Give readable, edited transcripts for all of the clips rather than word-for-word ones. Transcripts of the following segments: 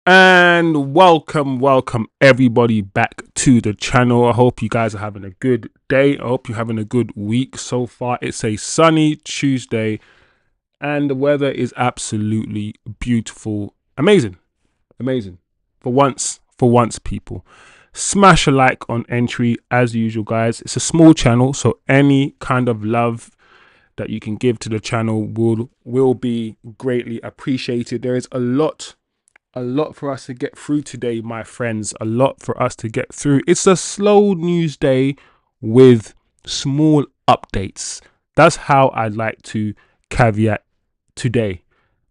And welcome everybody back to the channel. I hope you guys are having a good day. I hope you're having a good week so far. It's a sunny Tuesday and the weather is absolutely beautiful. Amazing for once people. Smash a like on entry as usual, guys. It's a small channel, so any kind of love that you can give to the channel will be greatly appreciated. There is a lot for us to get through today, my friends. A lot for us to get through. It's a slow news day with small updates. That's how I'd like to caveat today.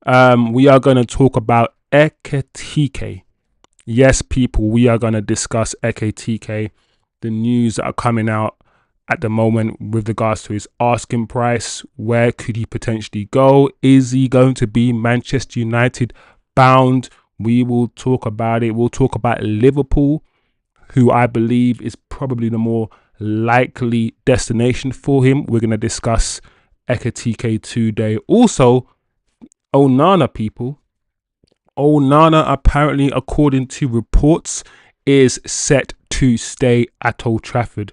We are going to talk about Ekitike. Yes, people, we are going to discuss Ekitike, the news that are coming out at the moment with regards to his asking price. Where could he potentially go? Is he going to be Manchester United bound? We will talk about it. We'll talk about Liverpool, who I believe is probably the more likely destination for him. We're going to discuss Ekitike today. Also, Onana, people. Onana, apparently, according to reports, is set to stay at Old Trafford.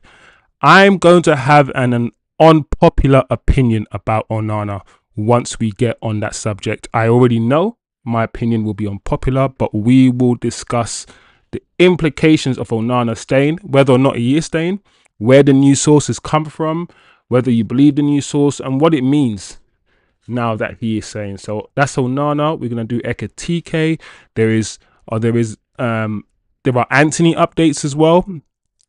I'm going to have an unpopular opinion about Onana once we get on that subject. I already know my opinion will be unpopular, but we will discuss the implications of Onana staying, whether or not he is staying, where the news sources come from, whether you believe the news source, and what it means now that he is saying. So that's Onana. We're gonna do Ekitike. There are Antony updates as well.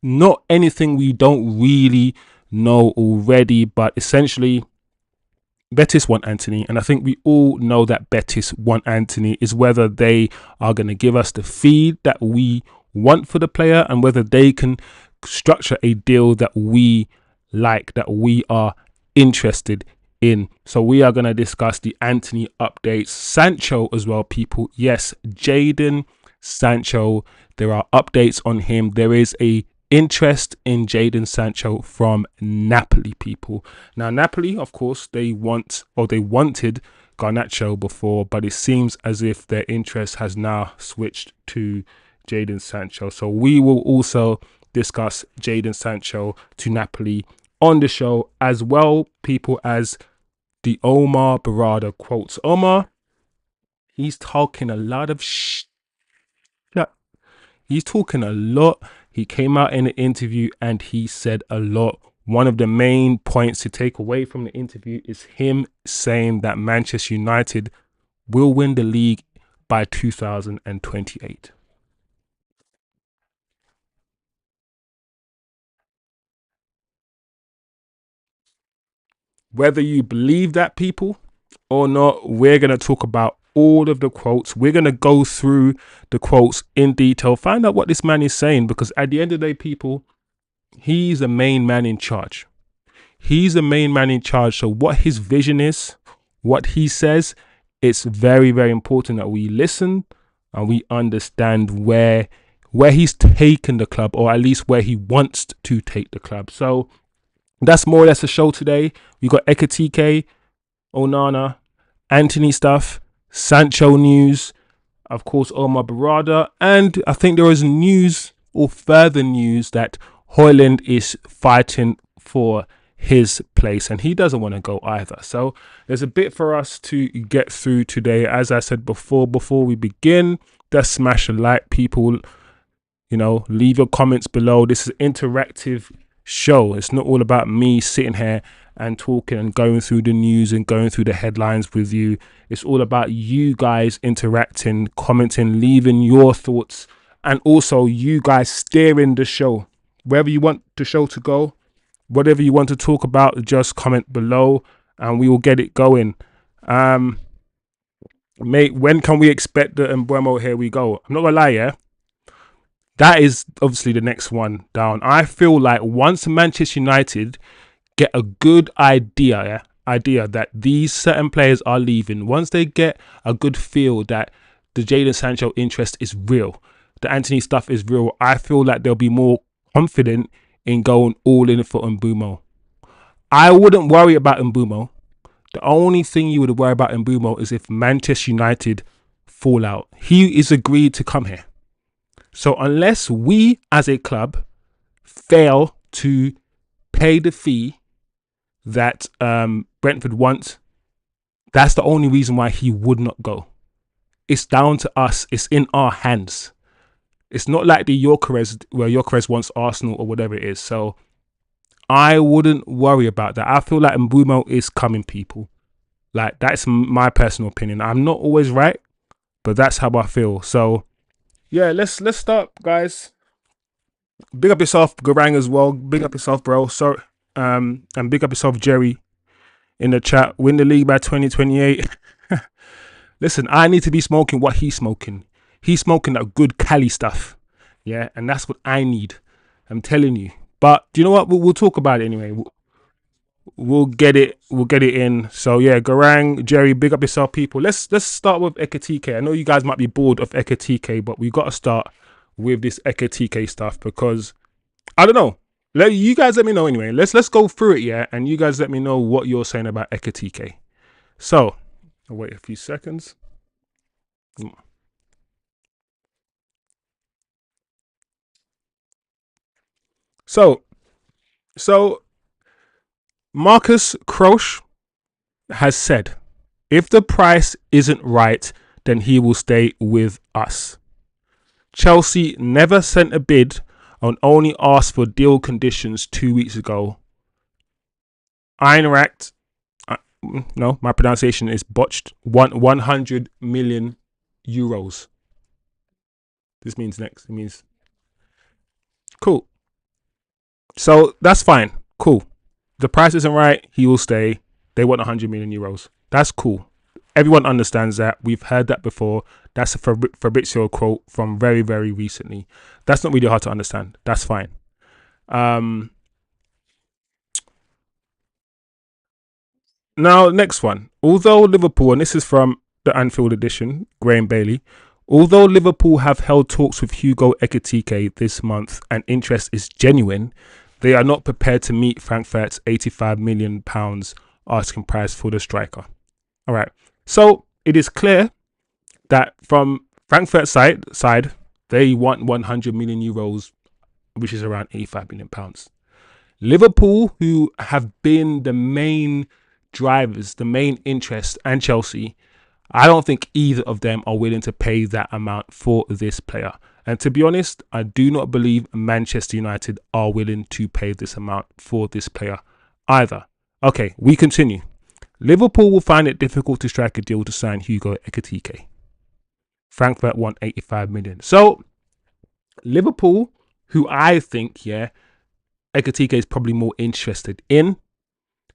Not anything we don't really know already, but essentially Betis want Antony, and I think we all know that Betis want Antony. Is whether they are going to give us the fee that we want for the player and whether they can structure a deal that we like, that we are interested in. So we are going to discuss the Antony updates. Sancho as well, people. Yes, Jadon Sancho. There are updates on him. There is a interest in Jadon Sancho from Napoli, people. Now, Napoli, of course, they wanted Garnacho before, but it seems as if their interest has now switched to Jadon Sancho. So we will also discuss Jadon Sancho to Napoli on the show, as well, people, as the Omar Berrada quotes. Omar, he's talking a lot of shit. He's talking a lot. He came out in an interview and he said a lot. One of the main points to take away from the interview is him saying that Manchester United will win the league by 2028. Whether you believe that, people, or not, we're going to talk about all of the quotes. We're going to go through the quotes in detail, find out what this man is saying, because at the end of the day, people, he's the main man in charge. He's the main man in charge. So what his vision is, what he says, it's very, very important that we listen and we understand where he's taken the club, or at least where he wants to take the club. So that's more or less the show today. We got Ekitike, Onana, Antony stuff, Sancho news, of course, Omar Berrada, and I think there is news or further news that Højlund is fighting for his place and he doesn't want to go either. So there's a bit for us to get through today. As I said before we begin, just smash a like, people. You know, leave your comments below. This is an interactive show. It's not all about me sitting here and talking and going through the news and going through the headlines with you. It's all about you guys interacting, commenting, leaving your thoughts, and also you guys steering the show. Wherever you want the show to go, whatever you want to talk about, just comment below and we will get it going. Mate, when can we expect the Embuemo Here We Go? I'm not gonna lie, yeah, that is obviously the next one down. I feel like once Manchester United get a good idea that these certain players are leaving, once they get a good feel that the Jadon Sancho interest is real, the Antony stuff is real, I feel like they'll be more confident in going all in for Mbeumo. I wouldn't worry about Mbeumo. The only thing you would worry about Mbeumo is if Manchester United fall out. He is agreed to come here. So unless we as a club fail to pay the fee that Brentford wants, that's the only reason why he would not go. It's down to us. It's in our hands. It's not like the Gyokeres, where Gyokeres wants Arsenal or whatever it is. So I wouldn't worry about that. I feel like Mbeumo is coming, people. Like, that's my personal opinion. I'm not always right, but that's how I feel. So yeah, let's start, guys. Big up yourself, Garang, as well. Big up yourself, bro. So and big up yourself, Jerry, in the chat. Win the league by 2028. Listen, I need to be smoking what he's smoking. He's smoking that good Cali stuff. Yeah, and that's what I need. I'm telling you. But do you know what? We'll talk about it anyway. We'll get it. We'll get it in. So yeah, Garang, Jerry, big up yourself, people. Let's start with Ekitike. I know you guys might be bored of Ekitike, but we got to start with this Ekitike stuff because I don't know. You guys let me know anyway. Let's go through it, yeah, and you guys let me know what you're saying about Ekitike. So I'll wait a few seconds. So Marcus Krosch has said, if the price isn't right, then he will stay with us. Chelsea never sent a bid and only asked for deal conditions 2 weeks ago. Eintracht, no, my pronunciation is botched, 100 million euros. This means next. It means cool. So that's fine. Cool. The price isn't right. He will stay. They want 100 million euros. That's cool. Everyone understands that. We've heard that before. That's a Fabrizio quote from very, very recently. That's not really hard to understand. That's fine. Now, next one. Although Liverpool, and this is from the Anfield edition, Graham Bailey. Although Liverpool have held talks with Hugo Ekitike this month and interest is genuine, they are not prepared to meet Frankfurt's £85 million asking price for the striker. All right. So it is clear that from Frankfurt's side, they want 100 million euros, which is around £85 million. Liverpool, who have been the main drivers, the main interest, and Chelsea, I don't think either of them are willing to pay that amount for this player. And to be honest, I do not believe Manchester United are willing to pay this amount for this player either. Okay, we continue. Liverpool will find it difficult to strike a deal to sign Hugo Ekitike. Frankfurt want 85 million. So Liverpool, who I think, yeah, Ekitike is probably more interested in,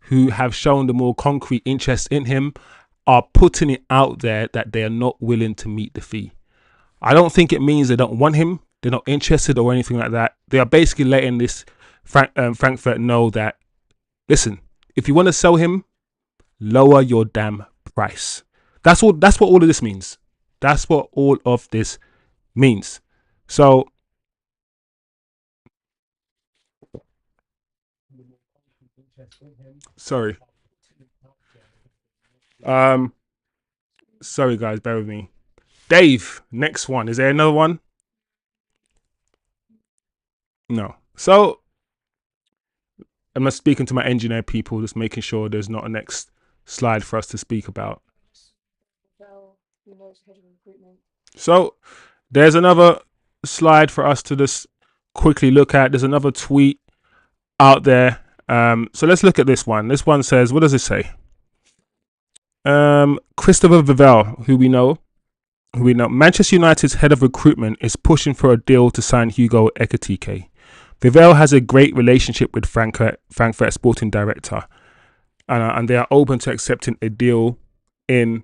who have shown the more concrete interest in him, are putting it out there that they are not willing to meet the fee. I don't think it means they don't want him, they're not interested or anything like that. They are basically letting this Frankfurt know that, listen, if you want to sell him, lower your damn price. That's what all of this means. That's what all of this means. So sorry. Sorry guys, bear with me. Dave, next one. Is there another one? No. So I'm just speaking to my engineer people, just making sure there's not a next slide for us to speak about. So there's another slide for us to just quickly look at. There's another tweet out there. So let's look at this one. This one says, what does it say? Christopher Vivell, who we know, Manchester United's head of recruitment is pushing for a deal to sign Hugo Ekitike. Vivell has a great relationship with Frankfurt sporting director, and they are open to accepting a deal in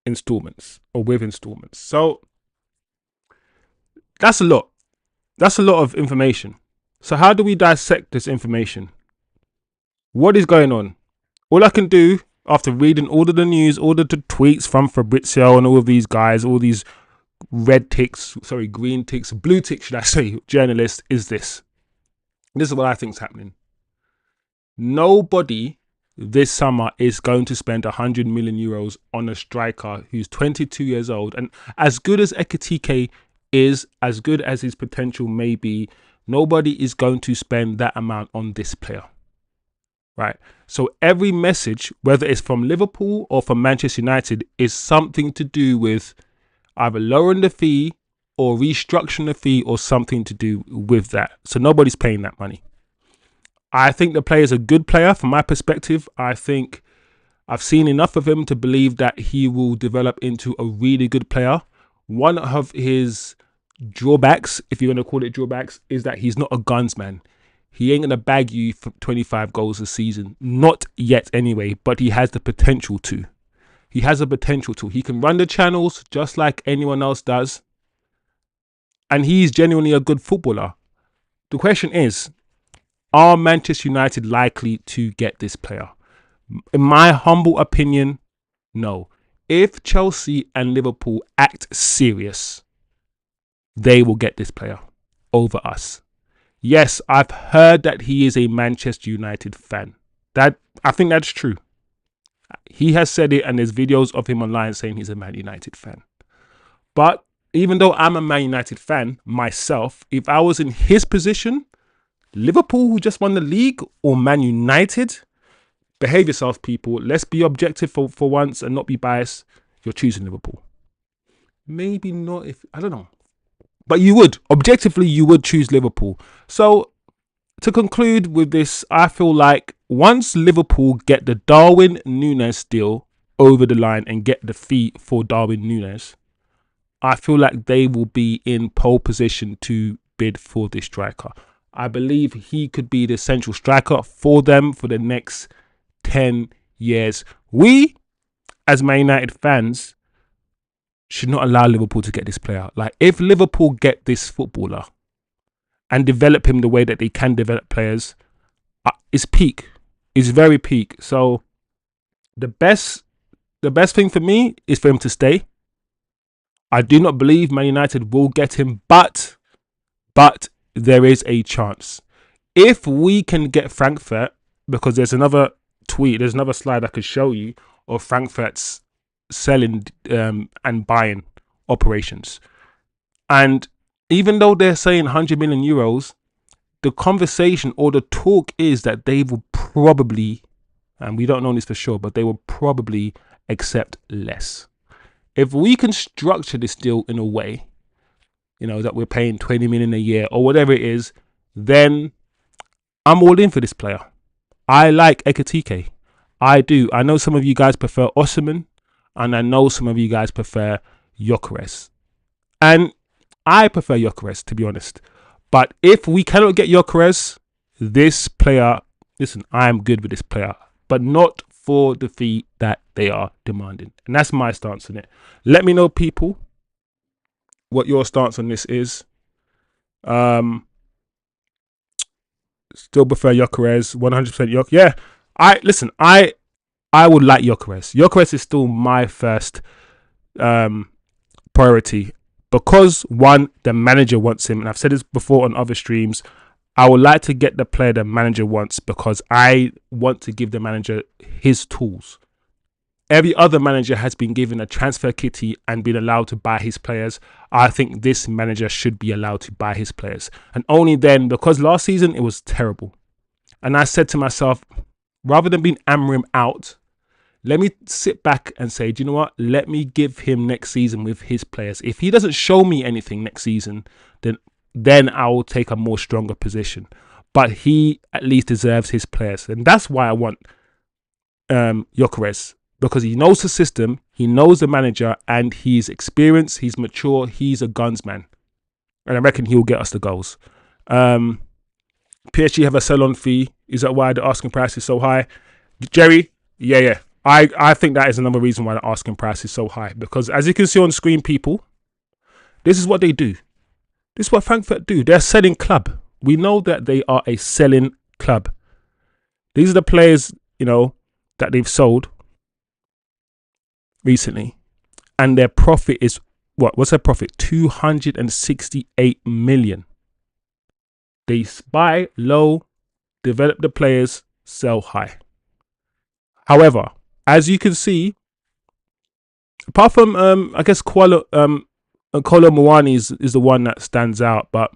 installments or with installments. So that's a lot. That's a lot of information. So how do we dissect this information? What is going on? All I can do after reading all of the news, all of the tweets from Fabrizio and all of these guys, all these green ticks, blue ticks, should I say, journalists, is this. This is what I think is happening. Nobody this summer is going to spend 100 million euros on a striker who's 22 years old. And as good as Ekitike is, as good as his potential may be, nobody is going to spend that amount on this player. Right? So every message, whether it's from Liverpool or from Manchester United, is something to do with either lowering the fee or restructuring the fee or something to do with that. So nobody's paying that money. I think the player is a good player from my perspective. I think I've seen enough of him to believe that he will develop into a really good player. One of his drawbacks, if you're going to call it drawbacks, is that he's not a gunsman. He ain't going to bag you for 25 goals a season. Not yet anyway, but he has the potential to. He has the potential to. He can run the channels just like anyone else does. And he's genuinely a good footballer. The question is, are Manchester United likely to get this player? In my humble opinion, no. If Chelsea and Liverpool act serious, they will get this player over us. Yes, I've heard that he is a Manchester United fan. I think that's true. He has said it, and there's videos of him online saying he's a Man United fan. But even though I'm a Man United fan myself, if I was in his position, Liverpool, who just won the league, or Man United, behave yourself, people. Let's be objective for once and not be biased. You're choosing Liverpool. Maybe not if, I don't know. But you would. Objectively, you would choose Liverpool. So, to conclude with this, I feel like once Liverpool get the Darwin Núñez deal over the line and get the fee for Darwin Núñez, I feel like they will be in pole position to bid for this striker. I believe he could be the central striker for them for the next 10 years. We, as Man United fans, should not allow Liverpool to get this player. Like, if Liverpool get this footballer and develop him the way that they can develop players, it's peak. It's very peak. So the best thing for me is for him to stay. I do not believe Man United will get him, but there is a chance. If we can get Frankfurt, because there's another tweet, there's another slide I could show you of Frankfurt's selling and buying operations. And even though they're saying 100 million euros, the conversation or the talk is that they will probably, and we don't know this for sure, but they will probably accept less. If we can structure this deal in a way, that we're paying 20 million a year or whatever it is, then I'm all in for this player. I like Ekitike. I do. I know some of you guys prefer Osimhen, and I know some of you guys prefer Gyokeres. And I prefer Gyokeres, to be honest. But if we cannot get Gyokeres, this player, listen, I am good with this player, but not for the fee that they are demanding. And that's my stance on it. Let me know, people, what your stance on this is. Still prefer Gyokeres, 100% Gyokeres. Yeah, I would like Gyokeres. Gyokeres is still my first priority because, one, the manager wants him, and I've said this before on other streams. I would like to get the player the manager wants because I want to give the manager his tools. Every other manager has been given a transfer kitty and been allowed to buy his players. I think this manager should be allowed to buy his players. And only then, because last season it was terrible. And I said to myself, rather than being Amrim out, let me sit back and say, do you know what? Let me give him next season with his players. If he doesn't show me anything next season, then I will take a more stronger position. But he at least deserves his players. And that's why I want Gyokeres. Because he knows the system, he knows the manager, and he's experienced, he's mature, he's a gunsman. And I reckon he'll get us the goals. PSG have a sell-on fee. Is that why the asking price is so high? Jerry, yeah. I think that is another reason why the asking price is so high. Because as you can see on screen, people, this is what they do. This is what Frankfurt do. They're a selling club. We know that they are a selling club. These are the players, that they've sold recently, and their profit is what's their profit? 268 million. They buy low, develop the players, sell high. However, as you can see, apart from I guess Kolo Muani is the one that stands out, but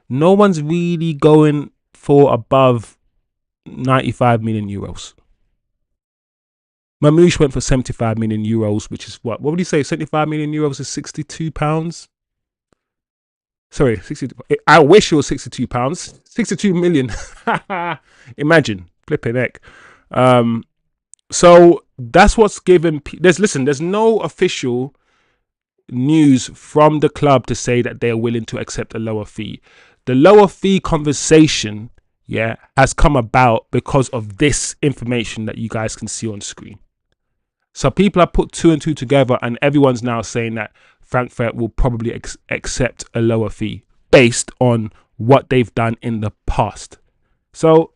no one's really going for above 95 million euros. Mamouche went for 75 million euros, which is what would you say? 75 million euros is 62 pounds. Sorry, 60. I wish it was 62 pounds. 62 million. Imagine, flipping heck. So that's what's given. There's no official news from the club to say that they're willing to accept a lower fee. The lower fee conversation, has come about because of this information that you guys can see on screen. So people have put 2 and 2 together, and everyone's now saying that Frankfurt will probably accept a lower fee based on what they've done in the past. So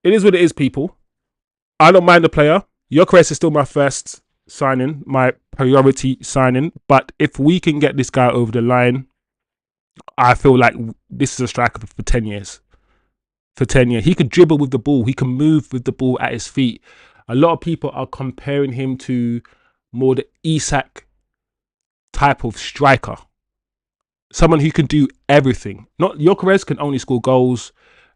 it is what it is, people. I don't mind the player. Gyokeres is still my first signing, my priority signing. But if we can get this guy over the line, I feel like this is a striker for 10 years. For 10 years. He can dribble with the ball. He can move with the ball at his feet. A lot of people are comparing him to more the Isak type of striker. Someone who can do everything. Not Gyokeres can only score goals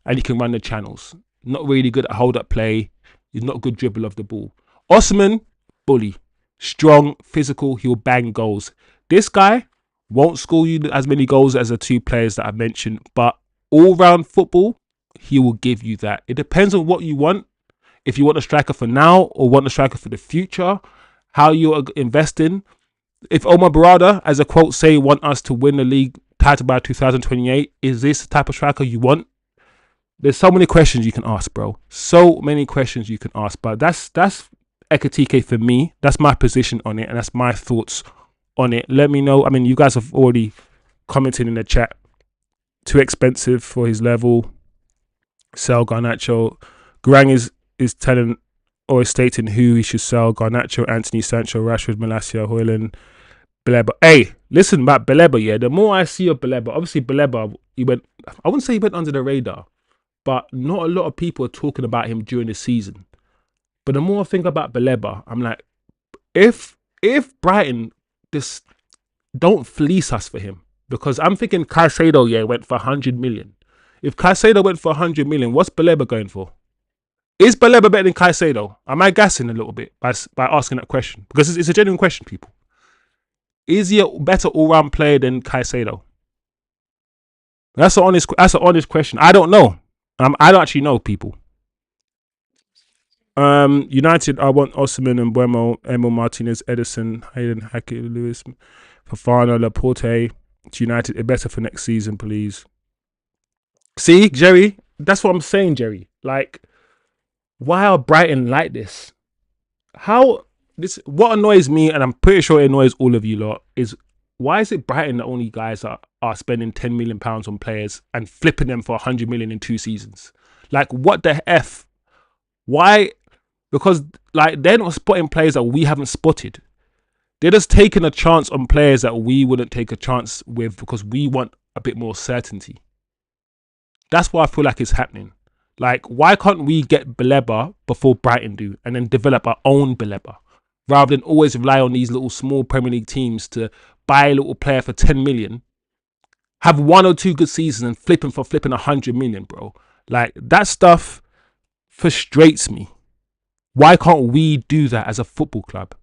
and he can run the channels. Not really good at hold-up play. He's not a good dribble of the ball. Osimhen, bully. Strong, physical, he'll bang goals. This guy won't score you as many goals as the 2 players that I mentioned, but all-round football, he will give you that. It depends on what you want. If you want a striker for now or want a striker for the future, how you're investing. If Omar Berrada, as a quote say, want us to win the league title by 2028, is this the type of striker you want? There's so many questions you can ask, bro. So many questions you can ask. But that's Ekitike for me. That's my position on it, and that's my thoughts on it. Let me know. I mean, you guys have already commented in the chat. Too expensive for his level. Sell Garnacho. Grang is telling or is stating who he should sell: Garnacho, Antony, Sancho, Rashford, Malacia, Højlund, Baleba. Hey, listen about Baleba, the more I see of Baleba, obviously Baleba, I wouldn't say he went under the radar, but not a lot of people are talking about him during the season. But the more I think about Baleba, I'm like, if Brighton just don't fleece us for him, because I'm thinking Caicedo, went for 100 million. If Caicedo went for 100 million, what's Baleba going for? Is Baleba better than Caicedo? Am I gassing a little bit by asking that question? Because it's a genuine question, people. Is he a better all-round player than Caicedo? That's an honest question. I don't know. I don't actually know, people. United, I want Osimhen and Buemo, Emil Martinez, Edison, Hayden, Hackett, Lewis, Fofana, Laporte. To United, better for next season, please. See, Jerry, that's what I'm saying, Jerry. Like, why are Brighton like this? What annoys me, and I'm pretty sure it annoys all of you lot, is why is it Brighton the only guys that are spending £10 million on players and flipping them for 100 million in 2 seasons? Like, what the F? Why? Because, like, they're not spotting players that we haven't spotted. They're just taking a chance on players that we wouldn't take a chance with because we want a bit more certainty. That's what I feel like is happening. Like, why can't we get Baleba before Brighton do and then develop our own Baleba? Rather than always rely on these little small Premier League teams to buy a little player for 10 million, have 1 or 2 good seasons and flipping 100 million, bro. Like, that stuff frustrates me. Why can't we do that as a football club?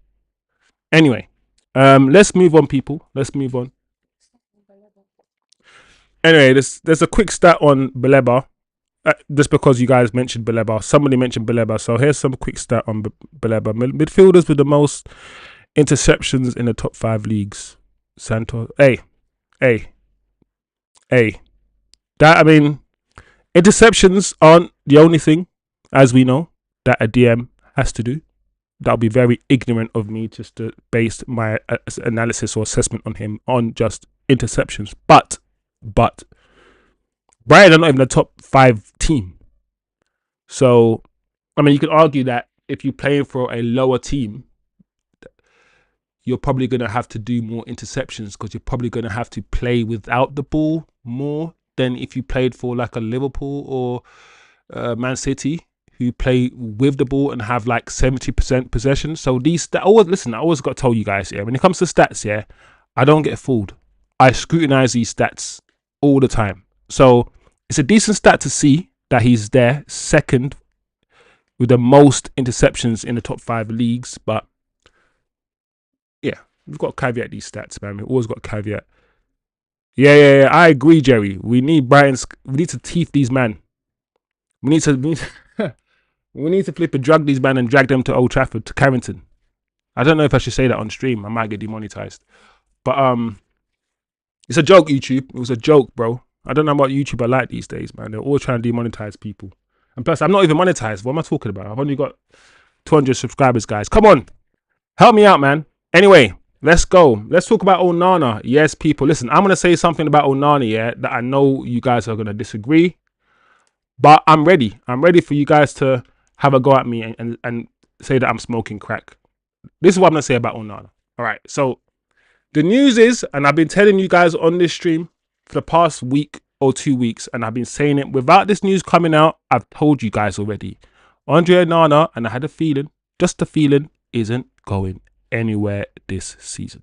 Anyway, let's move on, people. Let's move on. Anyway, there's a quick stat on Baleba. Just because you guys mentioned Baleba. Somebody mentioned Baleba. So here's some quick stat on Baleba. Midfielders with the most interceptions in the top 5 leagues. Santos. That, I mean, interceptions aren't the only thing, as we know, that a DM has to do. That would be very ignorant of me just to base my analysis or assessment on him on just interceptions. But Brighton are not even a top 5 team. So, I mean, you could argue that if you're playing for a lower team, you're probably going to have to do more interceptions because you're probably going to have to play without the ball more than if you played for like a Liverpool or Man City, who play with the ball and have like 70% possession. So I always got to tell you guys, yeah, when it comes to stats, yeah, I don't get fooled. I scrutinize these stats all the time. So it's a decent stat to see that he's there second with the most interceptions in the top 5 leagues. But yeah, we've got to caveat these stats, man. We've always got to caveat. Yeah. I agree, Jerry. We need to teeth these men. We need to flip a drug these men and drag them to Old Trafford, to Carrington. I don't know if I should say that on stream. I might get demonetized. But it's a joke, YouTube. It was a joke, bro. I don't know what YouTube are like these days, man. They're all trying to demonetize people. And plus, I'm not even monetized. What am I talking about? I've only got 200 subscribers, guys. Come on. Help me out, man. Anyway, let's go. Let's talk about Onana. Yes, people. Listen, I'm going to say something about Onana, yeah, that I know you guys are going to disagree. But I'm ready. I'm ready for you guys to have a go at me and say that I'm smoking crack. This is what I'm going to say about Onana. All right. So the news is, and I've been telling you guys on this stream for the past week or 2 weeks, and I've been saying it without this news coming out, I've told you guys already. Andre Onana, and I had a feeling, just a feeling, isn't going anywhere this season.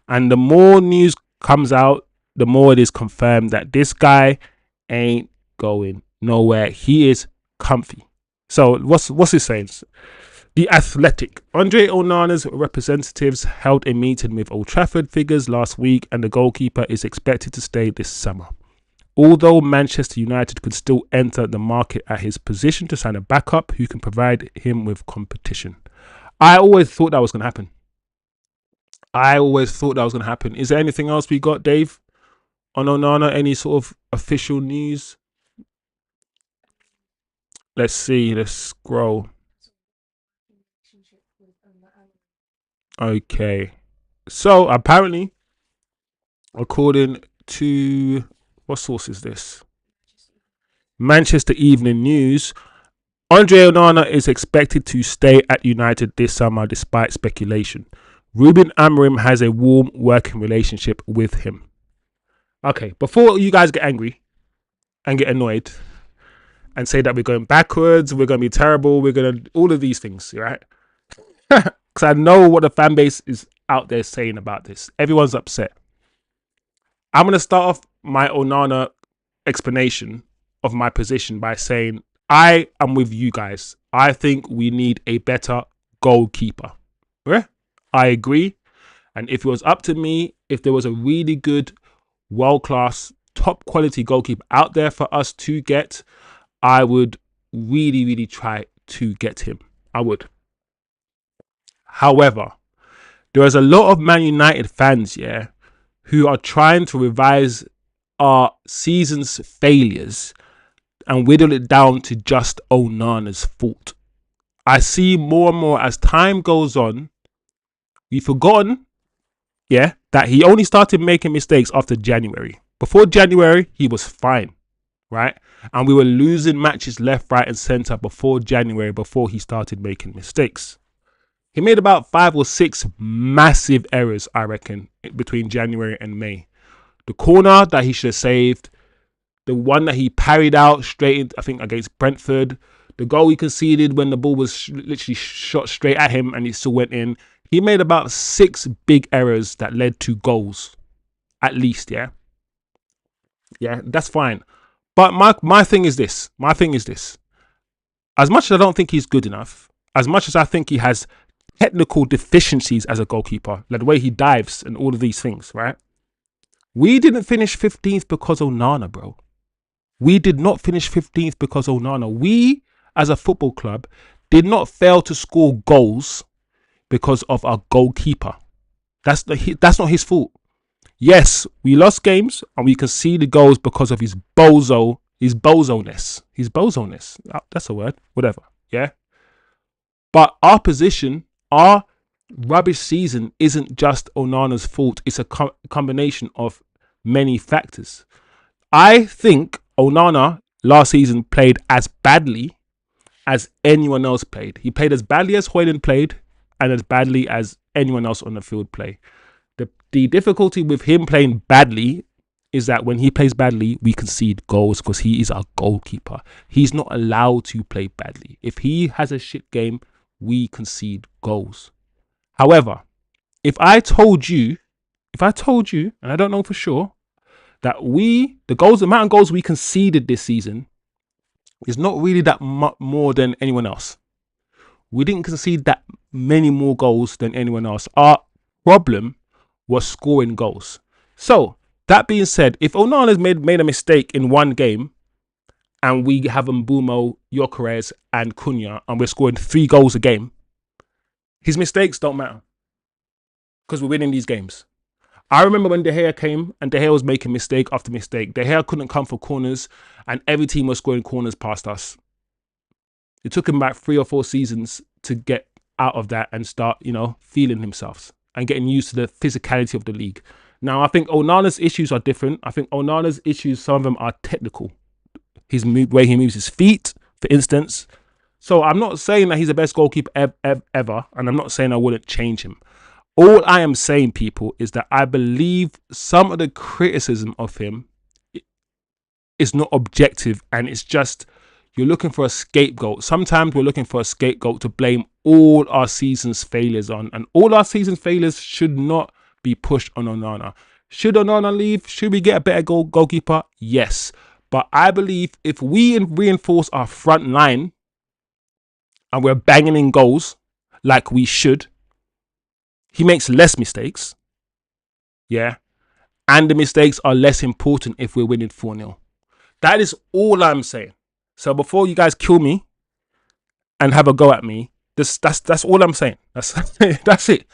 And the more news comes out, the more it is confirmed that this guy ain't going nowhere. He is comfy. So what's his saying? The Athletic. Andre Onana's representatives held a meeting with Old Trafford figures last week, and the goalkeeper is expected to stay this summer. Although Manchester United could still enter the market at his position to sign a backup who can provide him with competition. I always thought that was going to happen. Is there anything else we got, Dave, on Onana? Any sort of official news? Let's see. Let's scroll. Okay. So apparently, according to, what source is this? Manchester Evening News. Andre Onana is expected to stay at United this summer despite speculation. Ruben Amorim has a warm working relationship with him. Okay, before you guys get angry and get annoyed and say that we're going backwards, we're going to be terrible, we're going to, all of these things, right? Because I know what the fan base is out there saying about this. Everyone's upset. I'm going to start off my Onana explanation of my position by saying I am with you guys. I think we need a better goalkeeper. Yeah? I agree. And if it was up to me, if there was a really good, world-class, top-quality goalkeeper out there for us to get, I would really, really try to get him. I would. However, there is a lot of Man United fans, yeah, who are trying to revise our season's failures and whittle it down to just Onana's fault. I see more and more as time goes on, we've forgotten, yeah, that he only started making mistakes after January. Before January, he was fine, right? And we were losing matches left, right, and centre before January, before he started making mistakes. He made about 5 or 6 massive errors, I reckon, between January and May. The corner that he should have saved, the one that he parried out straight in, I think, against Brentford, the goal he conceded when the ball was literally shot straight at him and it still went in. He made about 6 big errors that led to goals, at least, yeah? Yeah, that's fine. But my thing is this. As much as I don't think he's good enough, as much as I think he has technical deficiencies as a goalkeeper, like the way he dives and all of these things, right? We didn't finish 15th because Onana, bro. We did not finish 15th because Onana. We, as a football club, did not fail to score goals because of our goalkeeper. That's not his fault. Yes, we lost games and we conceded goals because of his bozoness. That's a word. Whatever. Yeah. But our position, our rubbish season isn't just Onana's fault. It's a combination of many factors. I think Onana last season played as badly as anyone else played. He played as badly as Højlund played and as badly as anyone else on the field played. The difficulty with him playing badly is that when he plays badly, we concede goals because he is our goalkeeper. He's not allowed to play badly. If he has a shit game, we concede goals. However, if I told you, and I don't know for sure, that the amount of goals we conceded this season is not really that much more than anyone else. We didn't concede that many more goals than anyone else. Our problem was scoring goals. So, that being said, if Onana's made a mistake in one game and we have Mbeumo, Gyokeres and Cunha and we're scoring 3 goals a game, his mistakes don't matter because we're winning these games. I remember when De Gea came and De Gea was making mistake after mistake. De Gea couldn't come for corners and every team was scoring corners past us. It took him about 3 or 4 seasons to get out of that and start, feeling himself and getting used to the physicality of the league. Now, I think Onana's issues are different. I think Onana's issues, some of them are technical. His way he moves his feet, for instance. So I'm not saying that he's the best goalkeeper ever, and I'm not saying I wouldn't change him. All I am saying, people, is that I believe some of the criticism of him is not objective, and it's just you're looking for a scapegoat. Sometimes we're looking for a scapegoat to blame all our season's failures on, and all our season's failures should not be pushed on Onana. Should Onana leave? Should we get a better goalkeeper? Yes. But I believe if we reinforce our front line and we're banging in goals like we should, he makes less mistakes. Yeah. And the mistakes are less important if we're winning 4-0. That is all I'm saying. So before you guys kill me and have a go at me, that's all I'm saying. That's it.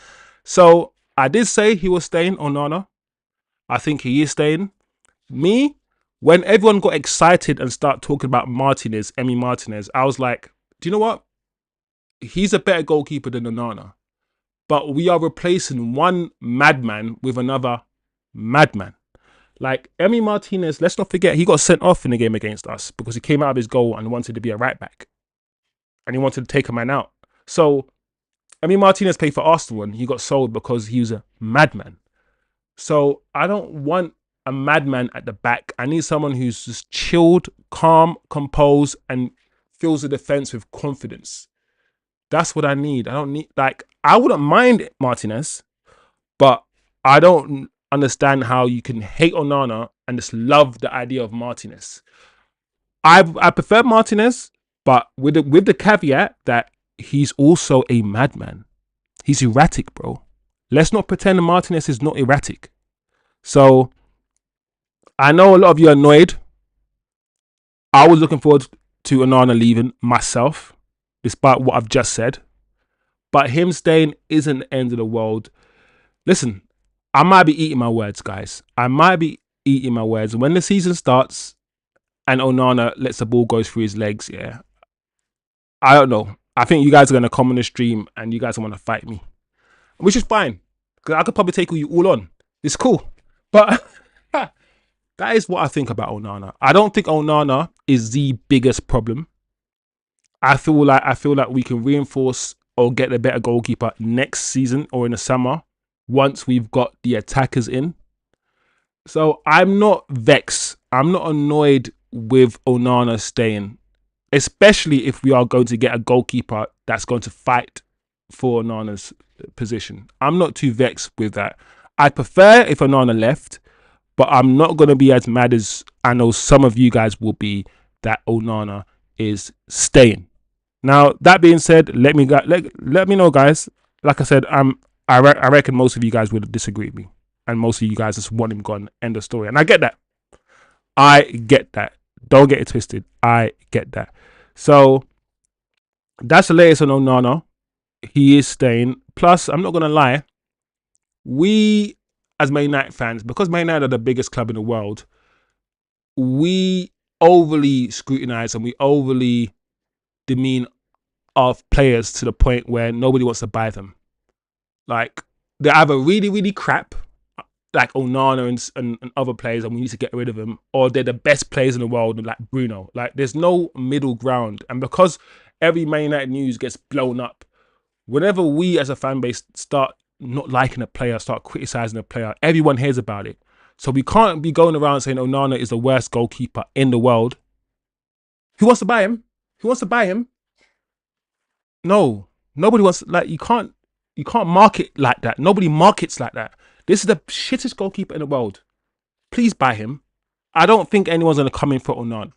So I did say he was staying, Onana. I think he is staying. Me, when everyone got excited and started talking about Emi Martinez, I was like, do you know what? He's a better goalkeeper than Onana. But we are replacing one madman with another madman. Like Emi Martinez, let's not forget, he got sent off in the game against us because he came out of his goal and wanted to be a right back. And he wanted to take a man out. So Emi Martinez played for Arsenal and he got sold because he was a madman. So I don't want a madman at the back. I need someone who's just chilled, calm, composed, and fills the defense with confidence. That's what I need. I wouldn't mind Martinez, but I don't understand how you can hate Onana and just love the idea of Martinez. I prefer Martinez, but with the caveat that he's also a madman. He's erratic, bro. Let's not pretend Martinez is not erratic. So I know a lot of you are annoyed. I was looking forward to Onana leaving myself, despite what I've just said. But him staying isn't the end of the world. Listen, I might be eating my words, guys. I might be eating my words. When the season starts and Onana lets the ball go through his legs, yeah, I don't know. I think you guys are going to come on the stream and you guys want to fight me, which is fine. Because I could probably take you all on. It's cool. But that is what I think about Onana. I don't think Onana is the biggest problem. I feel like we can reinforce or get a better goalkeeper next season or in the summer once we've got the attackers in. So I'm not vexed. I'm not annoyed with Onana staying, especially if we are going to get a goalkeeper that's going to fight for Onana's position. I'm not too vexed with that. I'd prefer if Onana left, but I'm not going to be as mad as I know some of you guys will be that Onana is staying. Now, that being said, let me know, guys. Like I said, I reckon most of you guys would disagree with me. And most of you guys just want him gone. End of story. And I get that. Don't get it twisted. I get that. So, that's the latest on Onana. He is staying. Plus, I'm not going to lie. We, as Man United fans, because Man United are the biggest club in the world, we overly scrutinise and we overly demean of players to the point where nobody wants to buy them. Like, they're either really, really crap, like Onana and other players, and we need to get rid of them, or they're the best players in the world, like Bruno. Like, there's no middle ground. And because every Man United news gets blown up, whenever we as a fan base start not liking a player, start criticising a player, everyone hears about it. So we can't be going around saying Onana is the worst goalkeeper in the world. Who wants to buy him? Who wants to buy him? No, nobody wants. Like you can't market like that. Nobody markets like that. This is the shittest goalkeeper in the world. Please buy him. I don't think anyone's gonna come in for Onana.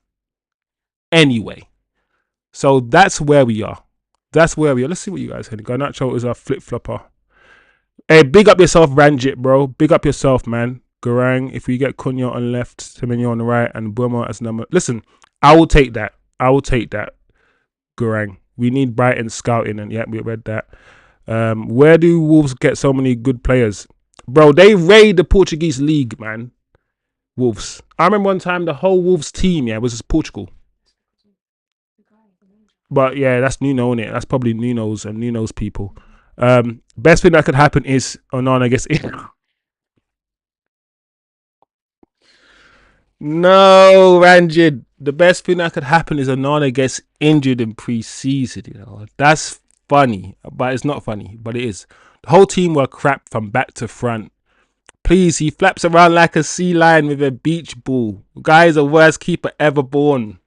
Anyway, so that's where we are. That's where we are. Let's see what you guys think. Garnacho is a flip flopper. Hey, big up yourself, Ranjit, bro. Big up yourself, man. Garang, if we get Cunha on left, Semenyo on the right, and Burma as number. Listen, I will take that. I will take that. Garang. We need Brighton scouting, and yeah, we read that. Where do Wolves get so many good players? Bro, they raid the Portuguese league, man. Wolves. I remember one time the whole Wolves team, yeah, was just Portugal. But yeah, that's Nuno, innit? That's probably Nuno's and Nuno's people. Best thing that could happen is Onana gets in. No, Ranjid. The best thing that could happen is Onana gets injured in pre-season. You know, that's funny, but it's not funny. But it is. The whole team were crap from back to front. Please, he flaps around like a sea lion with a beach ball. Guy is the worst keeper ever born.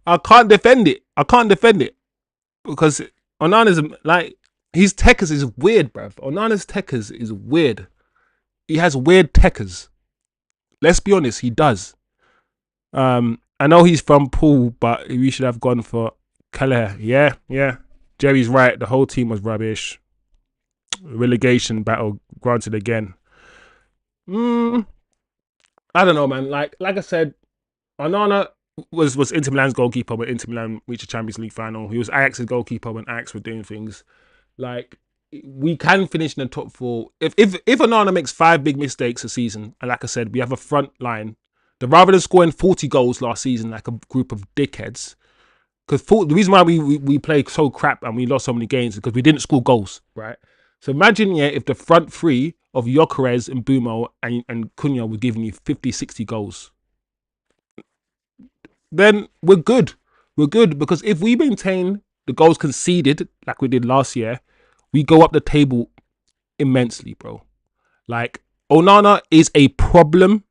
I can't defend it. I can't defend it because Onana's like his techers is weird, bruv. Onana's techers is weird. He has weird techers. Let's be honest, he does. I know he's from Poole, but we should have gone for Calais. Yeah. Jerry's right. The whole team was rubbish. Relegation battle granted again. I don't know, man. Like I said, Onana was Inter Milan's goalkeeper when Inter Milan reached the Champions League final. He was Ajax's goalkeeper when Ajax were doing things. Like, we can finish in the top four. If Onana makes 5 big mistakes a season, and like I said, we have a front line, that rather than scoring 40 goals last season like a group of dickheads, because the reason why we played so crap and we lost so many games is because we didn't score goals, right? So imagine, yeah, if the front three of Gyokeres and Bumo and Cunha were giving you 50, 60 goals. Then we're good. We're good because if we maintain the goals conceded like we did last year, we go up the table immensely, bro. Like, Onana is a problem.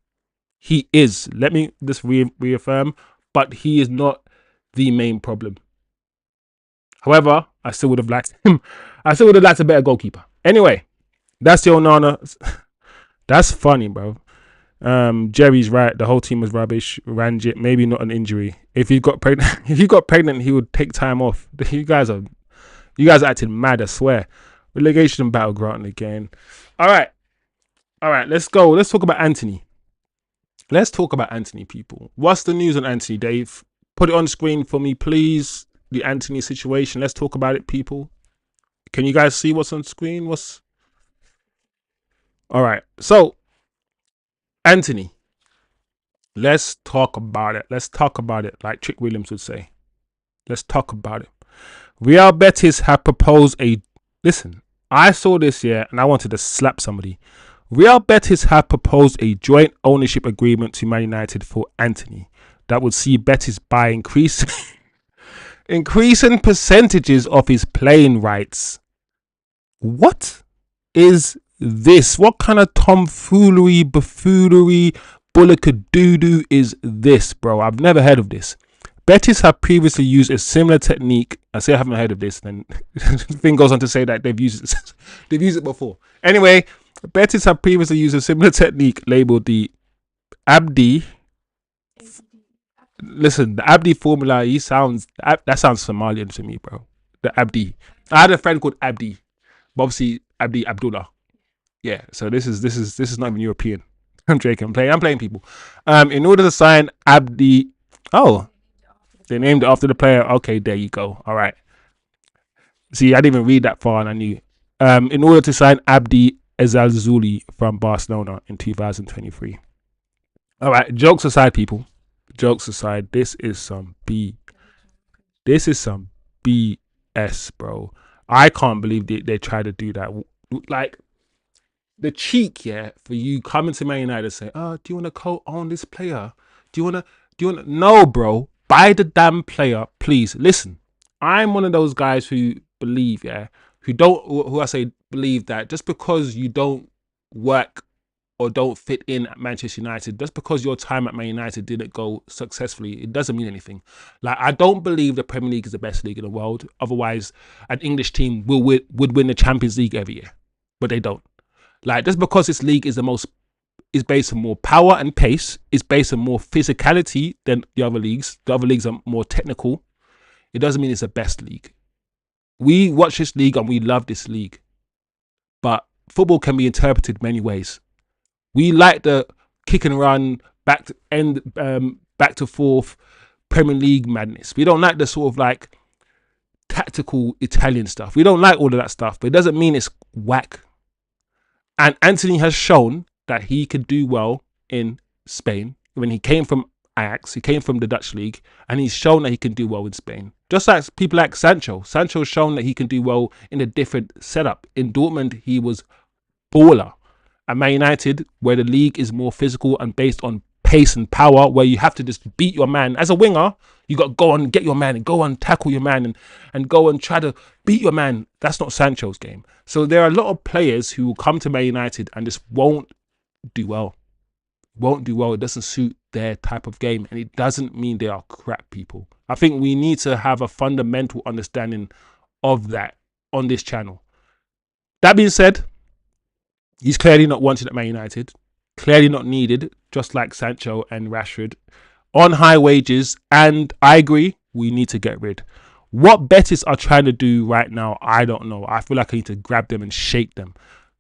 He is. Let me just reaffirm, but he is not the main problem. However, I still would have liked him. I still would have liked a better goalkeeper. Anyway, that's the Onana. That's funny, bro. Jerry's right. The whole team was rubbish. Ranjit, maybe not an injury. If he got pregnant, he would take time off. You guys are acting mad, I swear. Relegation battle granted again. All right. Let's go. Let's talk about Antony. Let's talk about Antony, people. What's the news on Antony, Dave? Put it on screen for me, please. The Antony situation. Let's talk about it, people. Can you guys see what's on screen? All right. So, Antony. Let's talk about it. Let's talk about it, like Trick Williams would say. Let's talk about it. Real Betis have proposed a... Listen, I saw this here and I wanted to slap somebody. Real Betis have proposed a joint ownership agreement to Man United for Antony that would see Betis buy increasing percentages of his playing rights. What is this? What kind of tomfoolery, buffoonery, bullock-a-doo-doo is this, bro? I've never heard of this. Betis have previously used a similar technique. I say I haven't heard of this, then the thing goes on to say that they've used it before. Anyway, Betis have previously used a similar technique labeled the Abdi. Listen, the Abdi formula, that sounds Somalian to me, bro. The Abdi. I had a friend called Abdi, but obviously Abdi Abdullah. Yeah, so this is not even European. I'm joking. I'm playing people. In order to sign Abdi, they named it after the player. Okay, there you go. All right. See, I didn't even read that far, and I knew. In order to sign Abdi Ezalzouli from Barcelona in 2023. All right. Jokes aside, people. Jokes aside, this is some BS, bro. I can't believe they tried to do that. Like, the cheek, yeah, for you coming to Man United and say, do you want to co-own this player? Do you want to? No, bro. Buy the damn player, please. Listen, I'm one of those guys who believe, yeah, who I say believe that just because you don't work or don't fit in at Manchester United, just because your time at Man United didn't go successfully, it doesn't mean anything. Like, I don't believe the Premier League is the best league in the world. Otherwise, an English team would win the Champions League every year, but they don't. Like, just because this league is based on more power and pace, is based on more physicality than the other leagues. The other leagues are more technical. It doesn't mean it's the best league. We watch this league and we love this league, but football can be interpreted many ways. We like the kick and run, back to forth Premier League madness. We don't like the sort of like tactical Italian stuff. We don't like all of that stuff, but it doesn't mean it's whack. And Antony has shown that he could do well in Spain. When he came from Ajax, he came from the Dutch league, and he's shown that he can do well in Spain. Just like people like Sancho. Sancho's shown that he can do well in a different setup. In Dortmund, he was baller. At Man United, where the league is more physical and based on pace and power, where you have to just beat your man. As a winger, you got to go on, get your man, and go on, tackle your man, and go and try to beat your man. That's not Sancho's game. So there are a lot of players who will come to Man United and just won't do well. Won't do well. It doesn't suit their type of game, and it doesn't mean they are crap people. I think we need to have a fundamental understanding of that on this channel. That being said, he's clearly not wanted at Man United, clearly not needed, just like Sancho and Rashford, on high wages, and I agree, we need to get rid. What Betis are trying to do right now, I don't know. I feel like I need to grab them and shake them.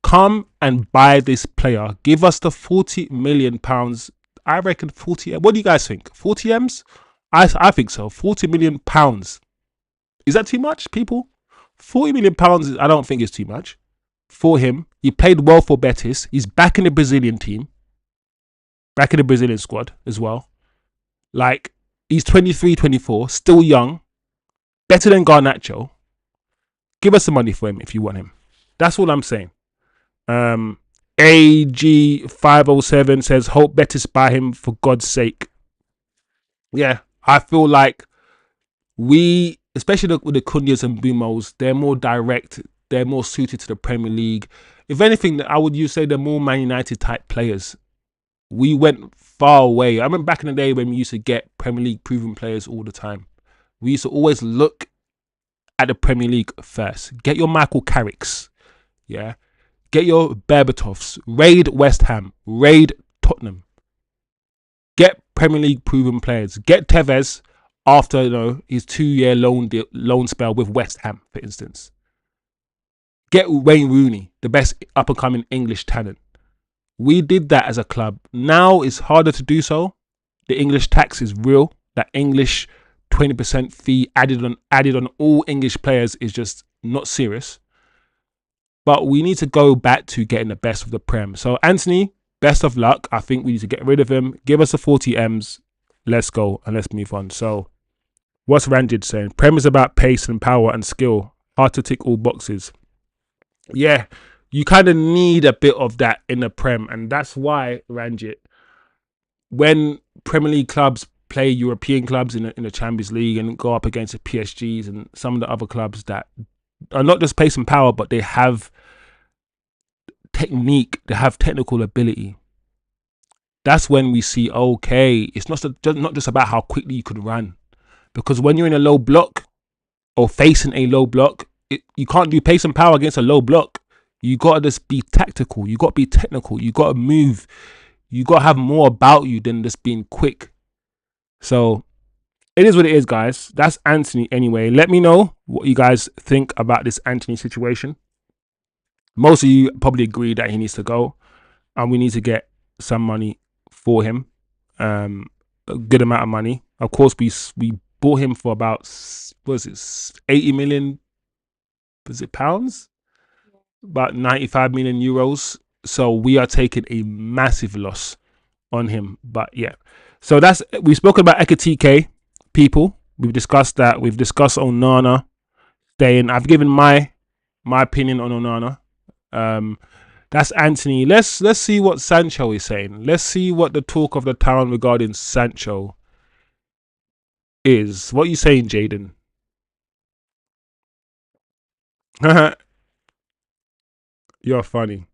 Come and buy this player. Give us the £40 million. I reckon 40. What do you guys think? 40 M's? I think so. £40 million. Is that too much, people? £40 million, I don't think is too much for him. He played well for Betis. He's back in the Brazilian team, back in the Brazilian squad as well. Like, he's 23, 24, still young, better than Garnacho. Give us some money for him if you want him. That's all I'm saying. AG507 says, hope Betis buy him for God's sake. Yeah, I feel like we, especially with the Cunhas and Bumos, they're more direct. They're more suited to the Premier League. If anything, I would say they're more Man United type players. We went far away. I remember back in the day when we used to get Premier League proven players all the time. We used to always look at the Premier League first. Get your Michael Carricks. Yeah. Get your Berbatovs. Raid West Ham. Raid Tottenham. Get Premier League proven players. Get Tevez after his 2-year loan spell with West Ham, for instance. Get Wayne Rooney, the best up-and-coming English talent. We did that as a club. Now it's harder to do so. The English tax is real. That English 20% fee added on all English players is just not serious. But we need to go back to getting the best of the Prem. So Antony, best of luck. I think we need to get rid of him. Give us the 40 M's. Let's go and let's move on. So what's Ranjit saying? Prem is about pace and power and skill. Hard to tick all boxes. Yeah, you kind of need a bit of that in the Prem, and that's why, Ranjit, when Premier League clubs play European clubs in the Champions League and go up against the PSGs and some of the other clubs that are not just pace and power, but they have technique, they have technical ability, that's when we see, okay, it's not just about how quickly you could run. Because when you're in a low block or facing a low block, you can't do pace and power against a low block. You got to just be tactical. You got to be technical. You got to move. You got to have more about you than just being quick. So it is what it is, guys. That's Antony anyway. Let me know what you guys think about this Antony situation. Most of you probably agree that he needs to go, and we need to get some money for him. A good amount of money. Of course, we bought him for about, 80 million. Was it pounds? About 95 million euros. So we are taking a massive loss on him. But yeah. So we've spoken about Ekitike, people. We've discussed that. We've discussed Onana staying. I've given my opinion on Onana. That's Antony. Let's see what Sancho is saying. Let's see what the talk of the town regarding Sancho is. What are you saying, Jadon? You're funny.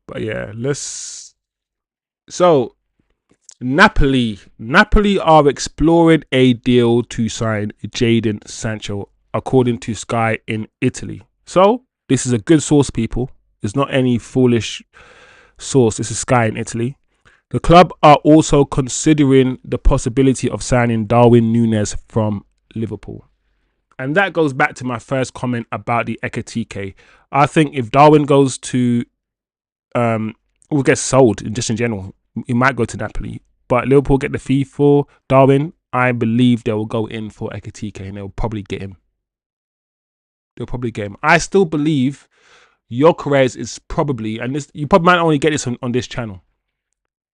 But yeah, let's. So Napoli are exploring a deal to sign Jadon Sancho, according to Sky in Italy. So this is a good source, people. It's not any foolish source. This is Sky in Italy. The club are also considering the possibility of signing Darwin Núñez from Liverpool. And that goes back to my first comment about the Ekitike. I think if Darwin goes to, will get sold just in general, he might go to Napoli. But Liverpool get the fee for Darwin. I believe they will go in for Ekitike and they'll probably get him. I still believe Gyokeres is probably, and this you probably might only get this on this channel.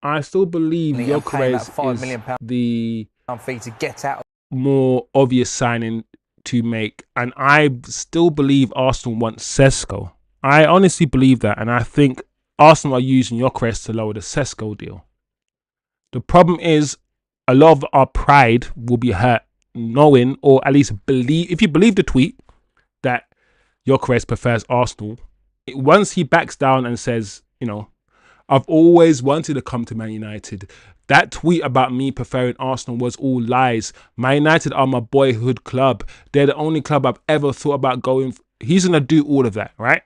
I still believe Gyokeres is the fee to get out, more obvious signing to make, and I still believe Arsenal want Sesko. I honestly believe that, and I think Arsenal are using Gyokeres to lower the Sesko deal. The problem is a lot of our pride will be hurt knowing, or at least believe, if you believe the tweet that Gyokeres prefers Arsenal, once he backs down and says, you know, I've always wanted to come to Man United. That tweet about me preferring Arsenal was all lies. Man United are my boyhood club. They're the only club I've ever thought about going. He's going to do all of that, right?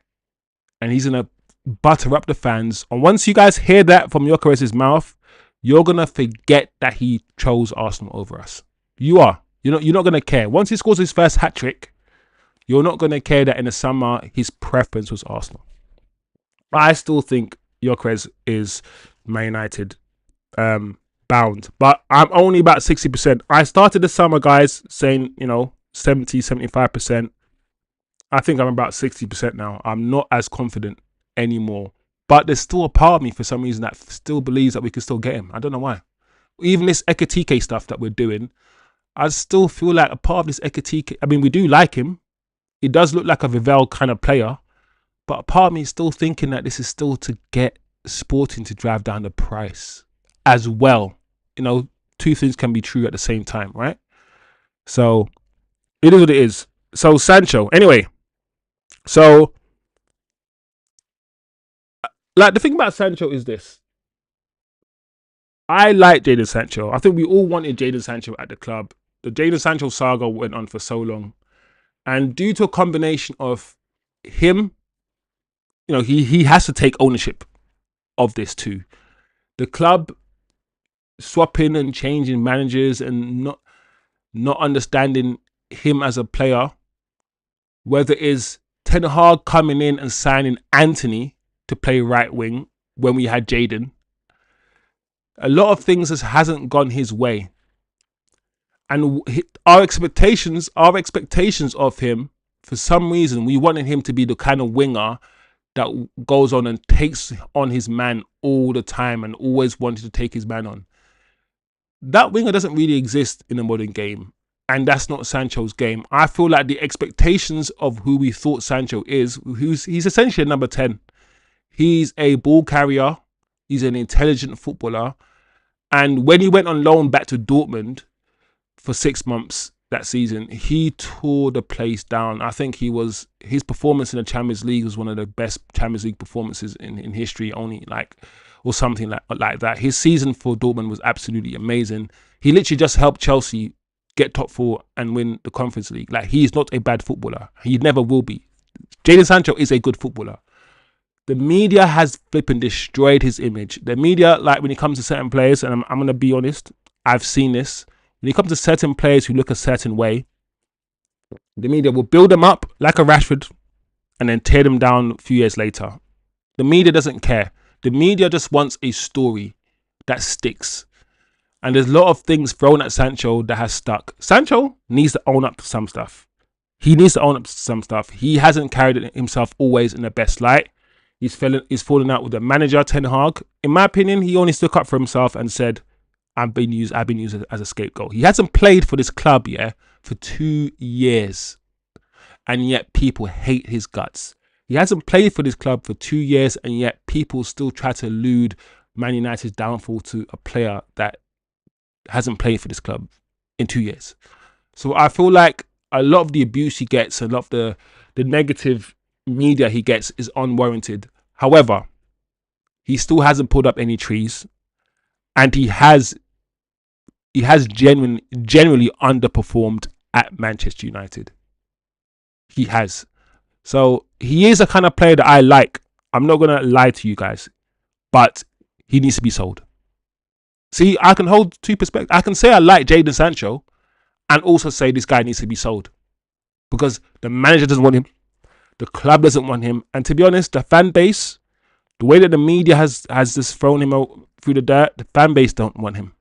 And he's going to butter up the fans. And once you guys hear that from Gyokeres' mouth, you're going to forget that he chose Arsenal over us. You are. You're not going to care. Once he scores his first hat-trick, you're not going to care that in the summer his preference was Arsenal. I still think Gyokeres is Man United bound, but I'm only about 60%. I started the summer, guys, saying, 70, 75%. I think I'm about 60% now. I'm not as confident anymore, but there's still a part of me for some reason that still believes that we can still get him. I don't know why. Even this Ekitike stuff that we're doing, I still feel like a part of this Ekitike, I mean, we do like him. He does look like a Vivell kind of player, but a part of me is still thinking that this is still to get Sporting to drive down the price as well. Two things can be true at the same time, right? So it is what it is. So Sancho, anyway. So like the thing about Sancho is this. I like Jadon Sancho. I think we all wanted Jadon Sancho at the club. The Jadon Sancho saga went on for so long. And due to a combination of him, he has to take ownership of this too. The club swapping and changing managers and not understanding him as a player, whether it is Ten Hag coming in and signing Antony to play right wing when we had Jadon, a lot of things hasn't gone his way. And our expectations of him, for some reason, we wanted him to be the kind of winger that goes on and takes on his man all the time and always wanted to take his man on. That winger doesn't really exist in the modern game, and that's not Sancho's game. I feel like the expectations of who we thought Sancho is, he's essentially a number 10. He's a ball carrier. He's an intelligent footballer. And when he went on loan back to Dortmund for 6 months that season, he tore the place down. I think his performance in the Champions League was one of the best Champions League performances in history, or something like that. His season for Dortmund was absolutely amazing. He literally just helped Chelsea get top 4 and win the Conference League. Like, he's not a bad footballer. He never will be. Jadon Sancho is a good footballer. The media has flipping destroyed his image. The media, like when it comes to certain players, and I'm going to be honest, I've seen this. When it comes to certain players who look a certain way, the media will build them up like a Rashford and then tear them down a few years later. The media doesn't care. The media just wants a story that sticks. And there's a lot of things thrown at Sancho that has stuck. Sancho needs to own up to some stuff. He hasn't carried himself always in the best light. He's fallen out with the manager, Ten Hag. In my opinion, he only stuck up for himself and said, I've been used as a scapegoat. He hasn't played for this club, for 2 years. And yet people hate his guts. He hasn't played for this club for 2 years, and yet people still try to allude Man United's downfall to a player that hasn't played for this club in 2 years. So I feel like a lot of the abuse he gets, a lot of the negative media he gets is unwarranted. However, He still hasn't pulled up any trees, and he has generally underperformed at Manchester United. He has. So he is a kind of player that I like. I'm not gonna lie to you guys, but he needs to be sold. See, I can hold two perspectives. I can say I like Jadon Sancho, and also say this guy needs to be sold because the manager doesn't want him, the club doesn't want him, and to be honest, the fan base, the way that the media has just thrown him out through the dirt, the fan base don't want him.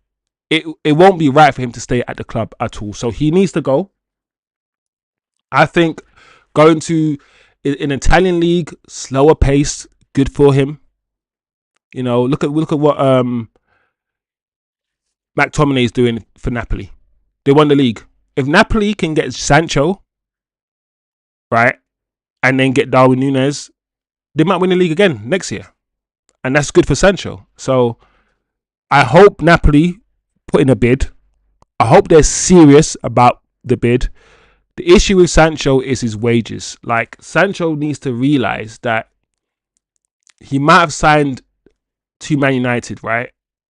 It won't be right for him to stay at the club at all. So he needs to go. I think going to an Italian league, slower pace, good for him. You know, look at what McTominay is doing for Napoli. They won the league. If Napoli can get Sancho, right, and then get Darwin Núñez, they might win the league again next year. And that's good for Sancho. So I hope Napoli put in a bid. I hope they're serious about the bid. The issue with Sancho is his wages. Like, Sancho needs to realize that he might have signed to Man United, right,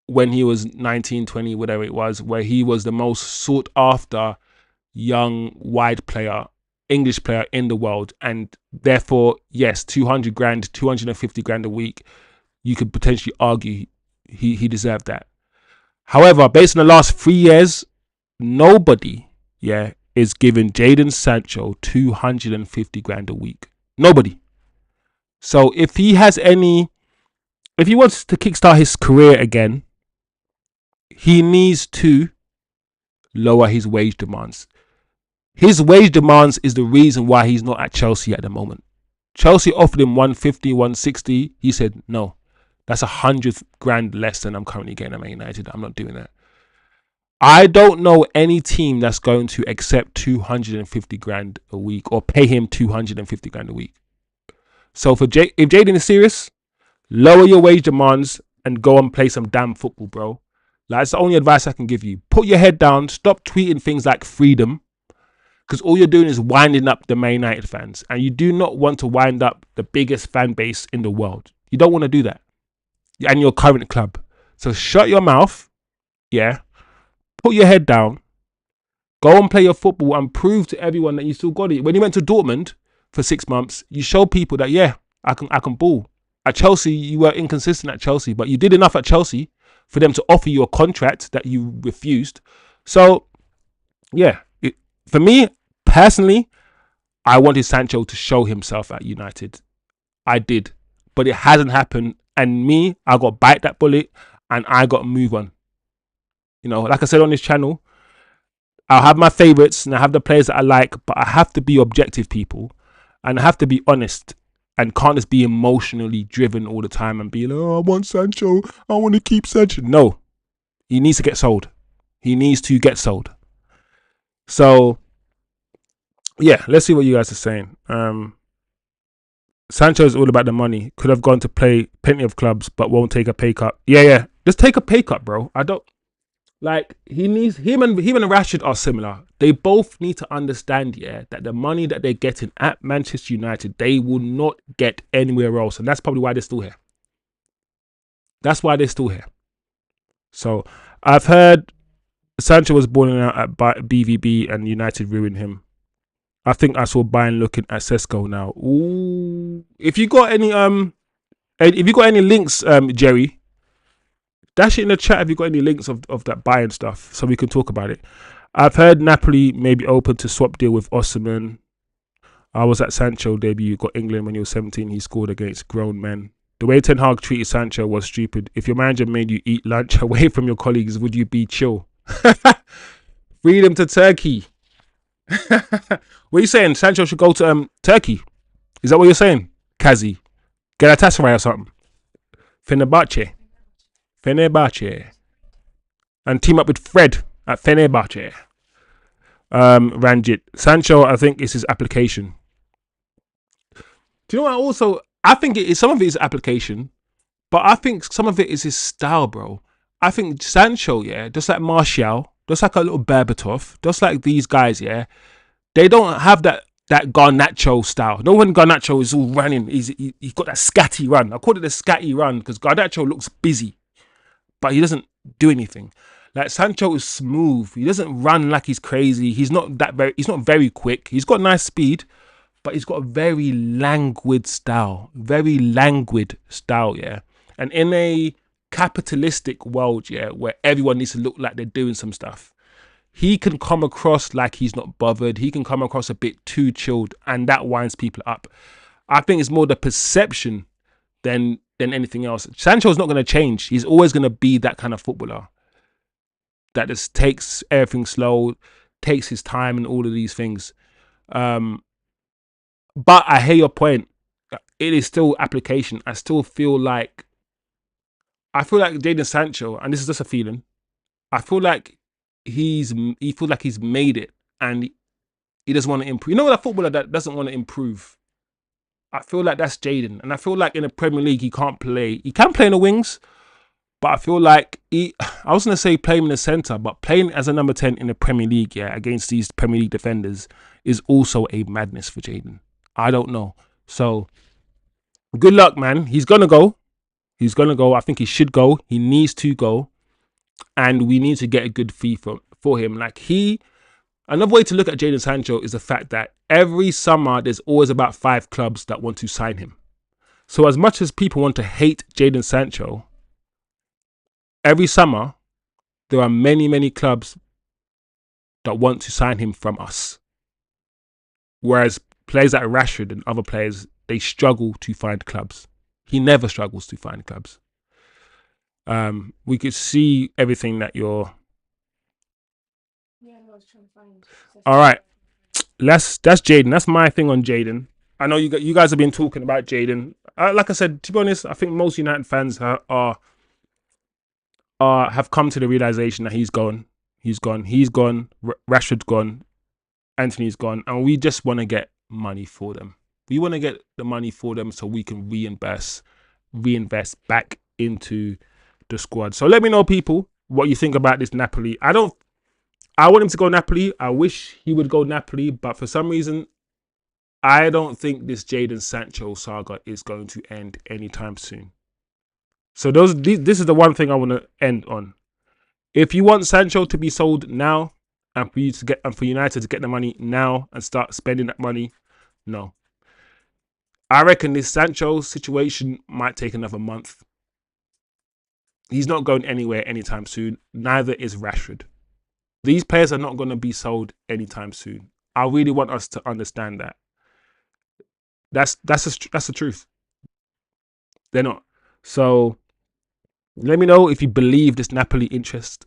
when he was 19, 20, whatever it was, where he was the most sought after young, wide player, English player in the world. And therefore, yes, 200 grand, 250 grand a week, you could potentially argue he deserved that. However, based on the last 3 years, nobody, is giving Jadon Sancho 250 grand a week. Nobody. So if he wants to kickstart his career again, he needs to lower his wage demands. His wage demands is the reason why he's not at Chelsea at the moment. Chelsea offered him 150, 160. He said, no, that's 100 grand less than I'm currently getting at Man United. I'm not doing that. I don't know any team that's going to accept 250 grand a week or pay him 250 grand a week. So if Jadon is serious, lower your wage demands and go and play some damn football, bro. Like, that's the only advice I can give you. Put your head down. Stop tweeting things like freedom, because all you're doing is winding up the Man United fans, and you do not want to wind up the biggest fan base in the world. You don't want to do that, and your current club. So shut your mouth, put your head down, go and play your football and prove to everyone that you still got it. When you went to Dortmund for 6 months, you showed people that, I can ball. At Chelsea, you were inconsistent at Chelsea, but you did enough at Chelsea for them to offer you a contract that you refused. So, for me, personally, I wanted Sancho to show himself at United. I did. But it hasn't happened. And I got bite that bullet and I got to move on. You know, like I said on this channel, I'll have my favourites and I have the players that I like, but I have to be objective, people. And I have to be honest and can't just be emotionally driven all the time and be like, oh, I want Sancho, I want to keep Sancho. No, he needs to get sold. He needs to get sold. So, let's see what you guys are saying. Sancho is all about the money. Could have gone to play plenty of clubs, but won't take a pay cut. Yeah. Just take a pay cut, bro. I don't... Like, him and Rashford are similar. They both need to understand, that the money that they're getting at Manchester United, they will not get anywhere else. And that's probably why they're still here. That's why they're still here. So, I've heard Sancho was balling out at BVB and United ruined him. I think I saw Bayern looking at Sesko now. Ooh. If you got any links, Jerry, dash it in the chat if you got any links of that Bayern stuff so we can talk about it. I've heard Napoli may be open to swap deal with Osimhen. I was at Sancho debut, got England when he was 17. He scored against grown men. The way Ten Hag treated Sancho was stupid. If your manager made you eat lunch away from your colleagues, would you be chill? Freedom to Turkey. What are you saying? Sancho should go to Turkey? Is that what you're saying? Kazi. Galatasaray or something? Fenerbahce. And team up with Fred at Fenerbahce. Ranjit. Sancho, I think, is his application. Do you know what? I think some of it is application, but I think some of it is his style, bro. I think Sancho, just like Martial, just like a little Berbatov, just like these guys, they don't have that that garnacho style. No when garnacho is all running, he's got that scatty run. I call it the scatty run because garnacho looks busy, but he doesn't do anything. Like Sancho is smooth. He doesn't run like he's crazy. He's not very quick. He's got nice speed, but he's got a very languid style. Very languid style, yeah. And in a capitalistic world, yeah, where everyone needs to look like they're doing some stuff, he can come across like he's not bothered. He can come across a bit too chilled, and that winds people up. I think it's more the perception than anything else. Sancho's not going to change. He's always going to be that kind of footballer that just takes everything slow, takes his time, and all of these things. But I hear your point. It is still application. I feel like Jadon Sancho, and this is just a feeling. I feel like he feels like he's made it, and he doesn't want to improve. You know what, a footballer that doesn't want to improve? I feel like that's Jadon, and I feel like in the Premier League he can't play. He can play in the wings, but I feel like I was going to say play him in the centre, but playing as a number 10 in the Premier League, yeah, against these Premier League defenders is also a madness for Jadon. I don't know. So, good luck, man. He's going to go. He's going to go. I think he should go. He needs to go. And we need to get a good fee for him. Like another way to look at Jadon Sancho is the fact that every summer there's always about 5 clubs that want to sign him. So as much as people want to hate Jadon Sancho, every summer, there are many, many clubs that want to sign him from us. Whereas players like Rashford and other players, they struggle to find clubs. He never struggles to find clubs. We could see everything that you're... Yeah, I was trying to find. All right. That's Jadon. That's my thing on Jadon. I know you guys have been talking about Jadon. Like I said, to be honest, I think most United fans have come to the realization that he's gone. He's gone. Rashford's gone. Antony's gone, and we just want to get money for them. We want to get the money for them so we can reinvest back into the squad. So let me know, people, what you think about this Napoli. I want him to go Napoli. I wish he would go Napoli, but for some reason, I don't think this Jadon Sancho saga is going to end anytime soon. So this is the one thing I want to end on. If you want Sancho to be sold now, and for United to get the money now and start spending that money, no. I reckon this Sancho situation might take another month. He's not going anywhere anytime soon. Neither is Rashford. These players are not going to be sold anytime soon. I really want us to understand that. That's the truth. They're not. So let me know if you believe this Napoli interest.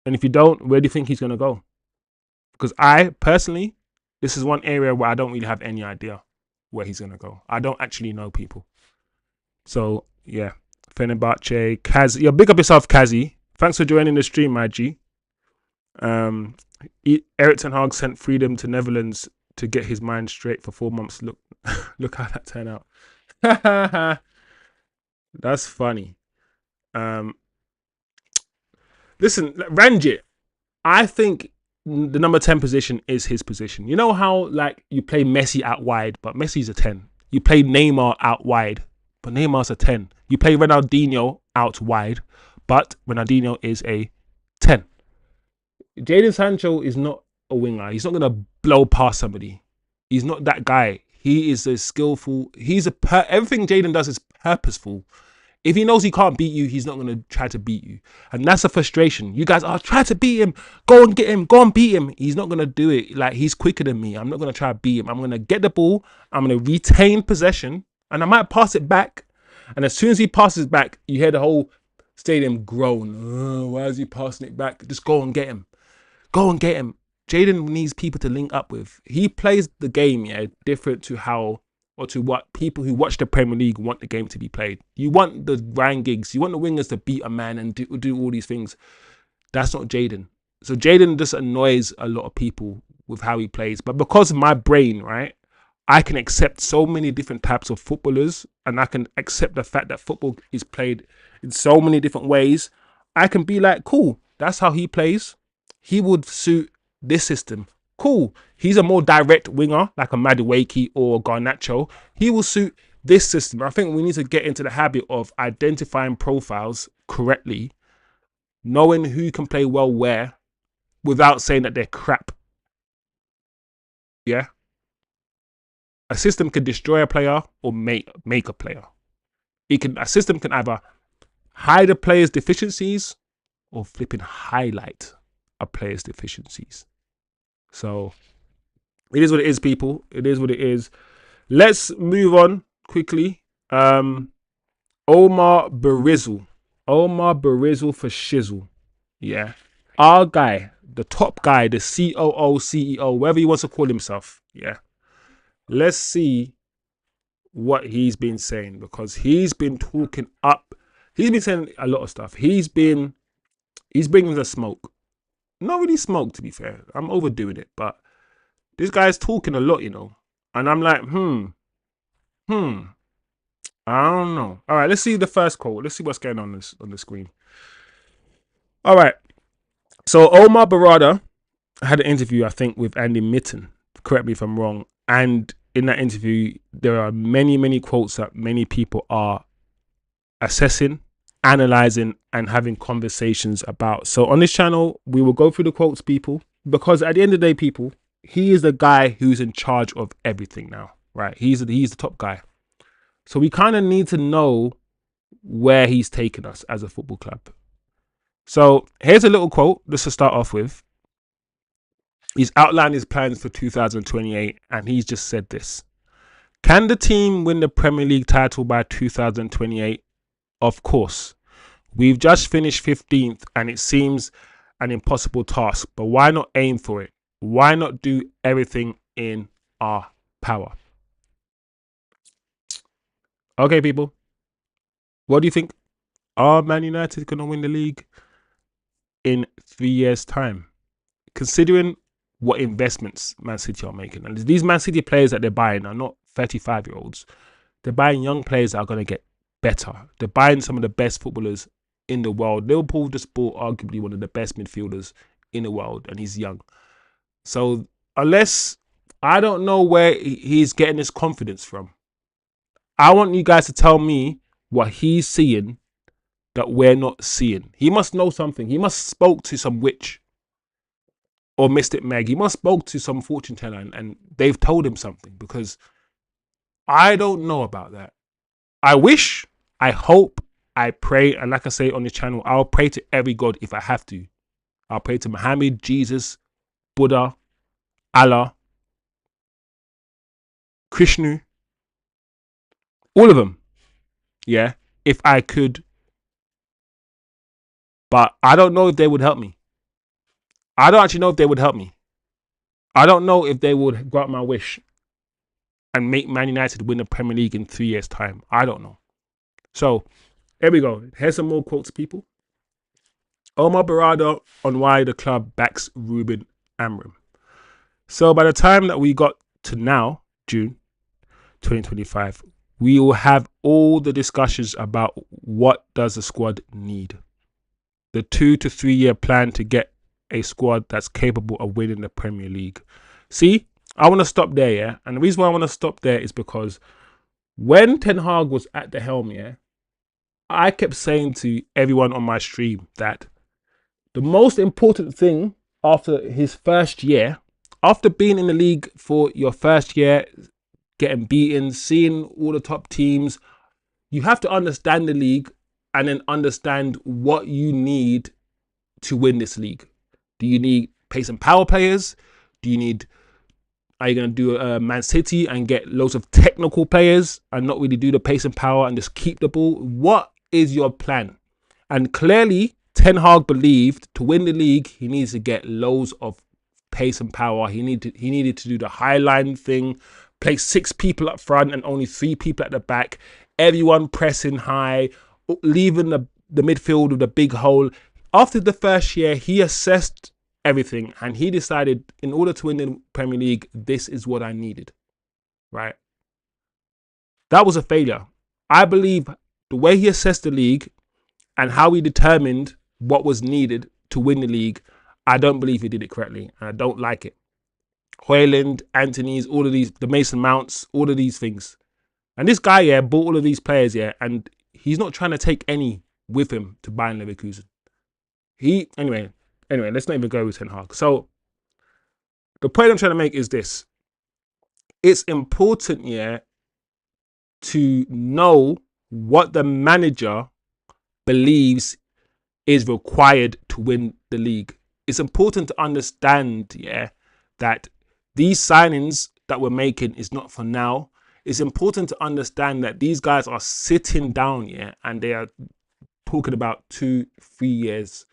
And if you don't, where do you think he's going to go? Because I, personally, this is one area where I don't really have any idea where he's going to go. I don't actually know, people. So, yeah. Fenerbahce, Kaz. Yeah, big up yourself, Kazi. Thanks for joining the stream, my G. Erik ten Hag sent freedom to Netherlands to get his mind straight for 4 months. Look how that turned out. That's funny. Listen, Ranjit, I think the number 10 position is his position. You know how like you play Messi out wide, but Messi's a 10. You play Neymar out wide, but Neymar's a 10. You play Ronaldinho out wide, but Ronaldinho is a 10. Jadon Sancho is not a winger. He's not going to blow past somebody. He's not that guy. He is a skillful... everything Jadon does is purposeful. If he knows he can't beat you, he's not going to try to beat you. And that's a frustration. You guys, try to beat him. Go and get him. Go and beat him. He's not going to do it. Like, he's quicker than me. I'm not going to try to beat him. I'm going to get the ball. I'm going to retain possession. And I might pass it back. And as soon as he passes back, you hear the whole stadium groan. Why is he passing it back? Just go and get him. Go and get him. Jadon needs people to link up with. He plays the game, yeah, different to how... or to what people who watch the Premier League want the game to be played. You want the Ryan Giggs, you want the wingers to beat a man and do all these things. That's not Jadon. So Jadon just annoys a lot of people with how he plays. But because of my brain, right, I can accept so many different types of footballers, and I can accept the fact that football is played in so many different ways. I can be like, cool, that's how he plays. He would suit this system. Cool. He's a more direct winger, like a Madueke or Garnacho. He will suit this system. I think we need to get into the habit of identifying profiles correctly, knowing who can play well where, without saying that they're crap. Yeah? A system can destroy a player or make a player. A system can either hide a player's deficiencies or flipping highlight a player's deficiencies. So it is what it is, people. It is what it is. Let's move on quickly. Omar Berrada. Omar Berrada for shizzle. Yeah. Our guy, the top guy, the COO, CEO, whatever he wants to call himself. Yeah. Let's see what he's been saying, because he's been talking up. He's been saying a lot of stuff. He's bringing the smoke. Not really smoke, to be fair. I'm overdoing it, but this guy's talking a lot, you know. And I'm like, I don't know. All right, let's see the first quote. Let's see what's going on the screen. All right. So Omar Berrada had an interview, I think, with Andy Mitten. Correct me if I'm wrong. And in that interview, there are many, many quotes that many people are assessing, analyzing, and having conversations about. So on this channel, we will go through the quotes, people, because at the end of the day, people, he is the guy who's in charge of everything now, right? He's the top guy. So we kind of need to know where he's taken us as a football club. So here's a little quote just to start off with. He's outlined his plans for 2028, and he's just said this. Can the team win the Premier League title by 2028? Of course. We've just finished 15th, and it seems an impossible task, but why not aim for it? Why not do everything in our power? Okay, people. What do you think? Are Man United going to win the league in 3 years' time? Considering what investments Man City are making. And these Man City players that they're buying are not 35-year-olds. They're buying young players that are going to get better. They're buying some of the best footballers in the world. Liverpool just bought arguably one of the best midfielders in the world, and he's young. So unless, I don't know where he's getting his confidence from. I want you guys to tell me what he's seeing that we're not seeing. He must know something. He must spoke to some witch or Mystic Meg. He must spoke to some fortune teller and they've told him something, because I don't know about that. I wish, I hope, I pray, and like I say on this channel, I'll pray to every god if I have to. I'll pray to Muhammad, Jesus, Buddha, Allah, Krishna, all of them. Yeah, if I could. But I don't know if they would help me. I don't actually know if they would help me. I don't know if they would grant my wish and make Man United win the Premier League in 3 years' time. I don't know. So, here we go. Here's some more quotes, people. Omar Berrada on why the club backs Ruben Amorim. So, by the time that we got to now, June 2025, we will have all the discussions about what does the squad need. The 2 to 3 year plan to get a squad that's capable of winning the Premier League. See, I want to stop there, yeah? And the reason why I want to stop there is because when Ten Hag was at the helm, yeah, I kept saying to everyone on my stream that the most important thing after his first year, after being in the league for your first year, getting beaten, seeing all the top teams, you have to understand the league and then understand what you need to win this league. Do you need pace and power players? Are you going to do Man City and get loads of technical players and not really do the pace and power and just keep the ball? What is your plan? And clearly, Ten Hag believed to win the league, he needs to get loads of pace and power. He needed to do the high line thing, play 6 people up front and only 3 people at the back, everyone pressing high, leaving the midfield with a big hole. After the first year, he assessed everything and he decided, in order to win the Premier League, this is what I needed, right? That was a failure. I believe the way he assessed the league and how he determined what was needed to win the league, I don't believe he did it correctly, and I don't like it. Højlund, Antony's, all of these, the Mason Mounts, all of these things. And this guy, yeah, bought all of these players, yeah, and he's not trying to take any with him to Bayern Leverkusen. Anyway, let's not even go with Ten Hag. So the point I'm trying to make is this. It's important, yeah, to know what the manager believes is required to win the league. It's important to understand, yeah, that these signings that we're making is not for now. It's important to understand that these guys are sitting down, yeah, and they are talking about 2-3 years.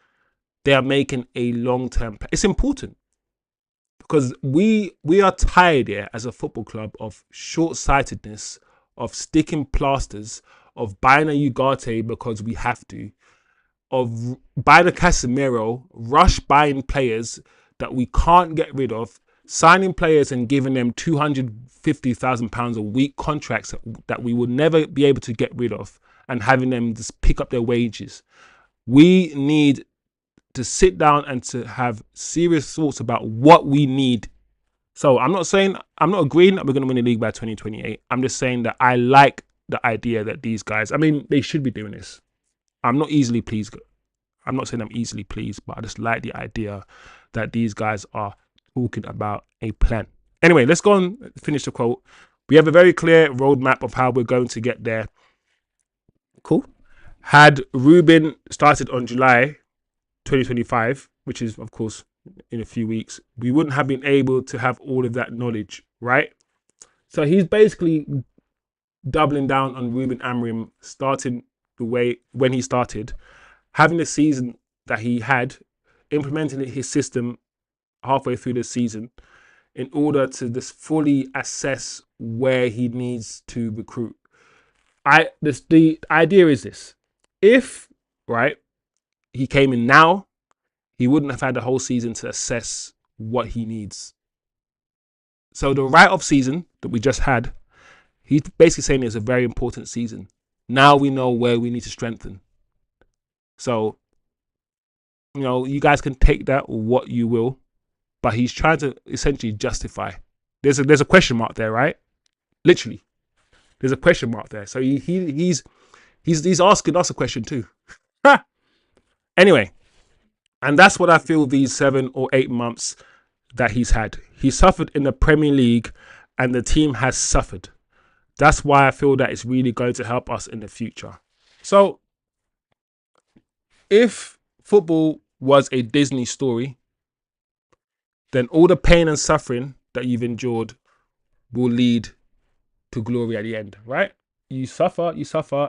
They are making a long-term plan. It's important because we are tired, yeah, as a football club of short-sightedness, of sticking plasters, of buying a Ugarte because we have to, of buying a Casemiro, rush buying players that we can't get rid of, signing players and giving them £250,000 a week contracts that we will never be able to get rid of, and having them just pick up their wages. We need to sit down and to have serious thoughts about what we need. So I'm not agreeing that we're going to win the league by 2028. I'm just saying that I like the idea that these guys, they should be doing this. I'm not easily pleased. I'm not saying I'm easily pleased, but I just like the idea that these guys are talking about a plan. Anyway, let's go and finish the quote. We have a very clear roadmap of how we're going to get there. Cool. Had Ruben started on July 2025, which is, of course, in a few weeks, we wouldn't have been able to have all of that knowledge, right? So he's basically doubling down on Ruben Amorim starting the way when he started, having the season that he had, implementing his system halfway through the season in order to just fully assess where he needs to recruit. The idea is this. If, right, he came in now, he wouldn't have had the whole season to assess what he needs. So the write-off season that we just had, he's basically saying it's a very important season. Now we know where we need to strengthen. So, you guys can take that what you will, but he's trying to essentially justify. There's a question mark there, right? Literally, there's a question mark there. So he's asking us a question too. Anyway, and that's what I feel these 7 or 8 months that he's had. He suffered in the Premier League, and the team has suffered. That's why I feel that it's really going to help us in the future. So, if football was a Disney story, then all the pain and suffering that you've endured will lead to glory at the end, right? You suffer,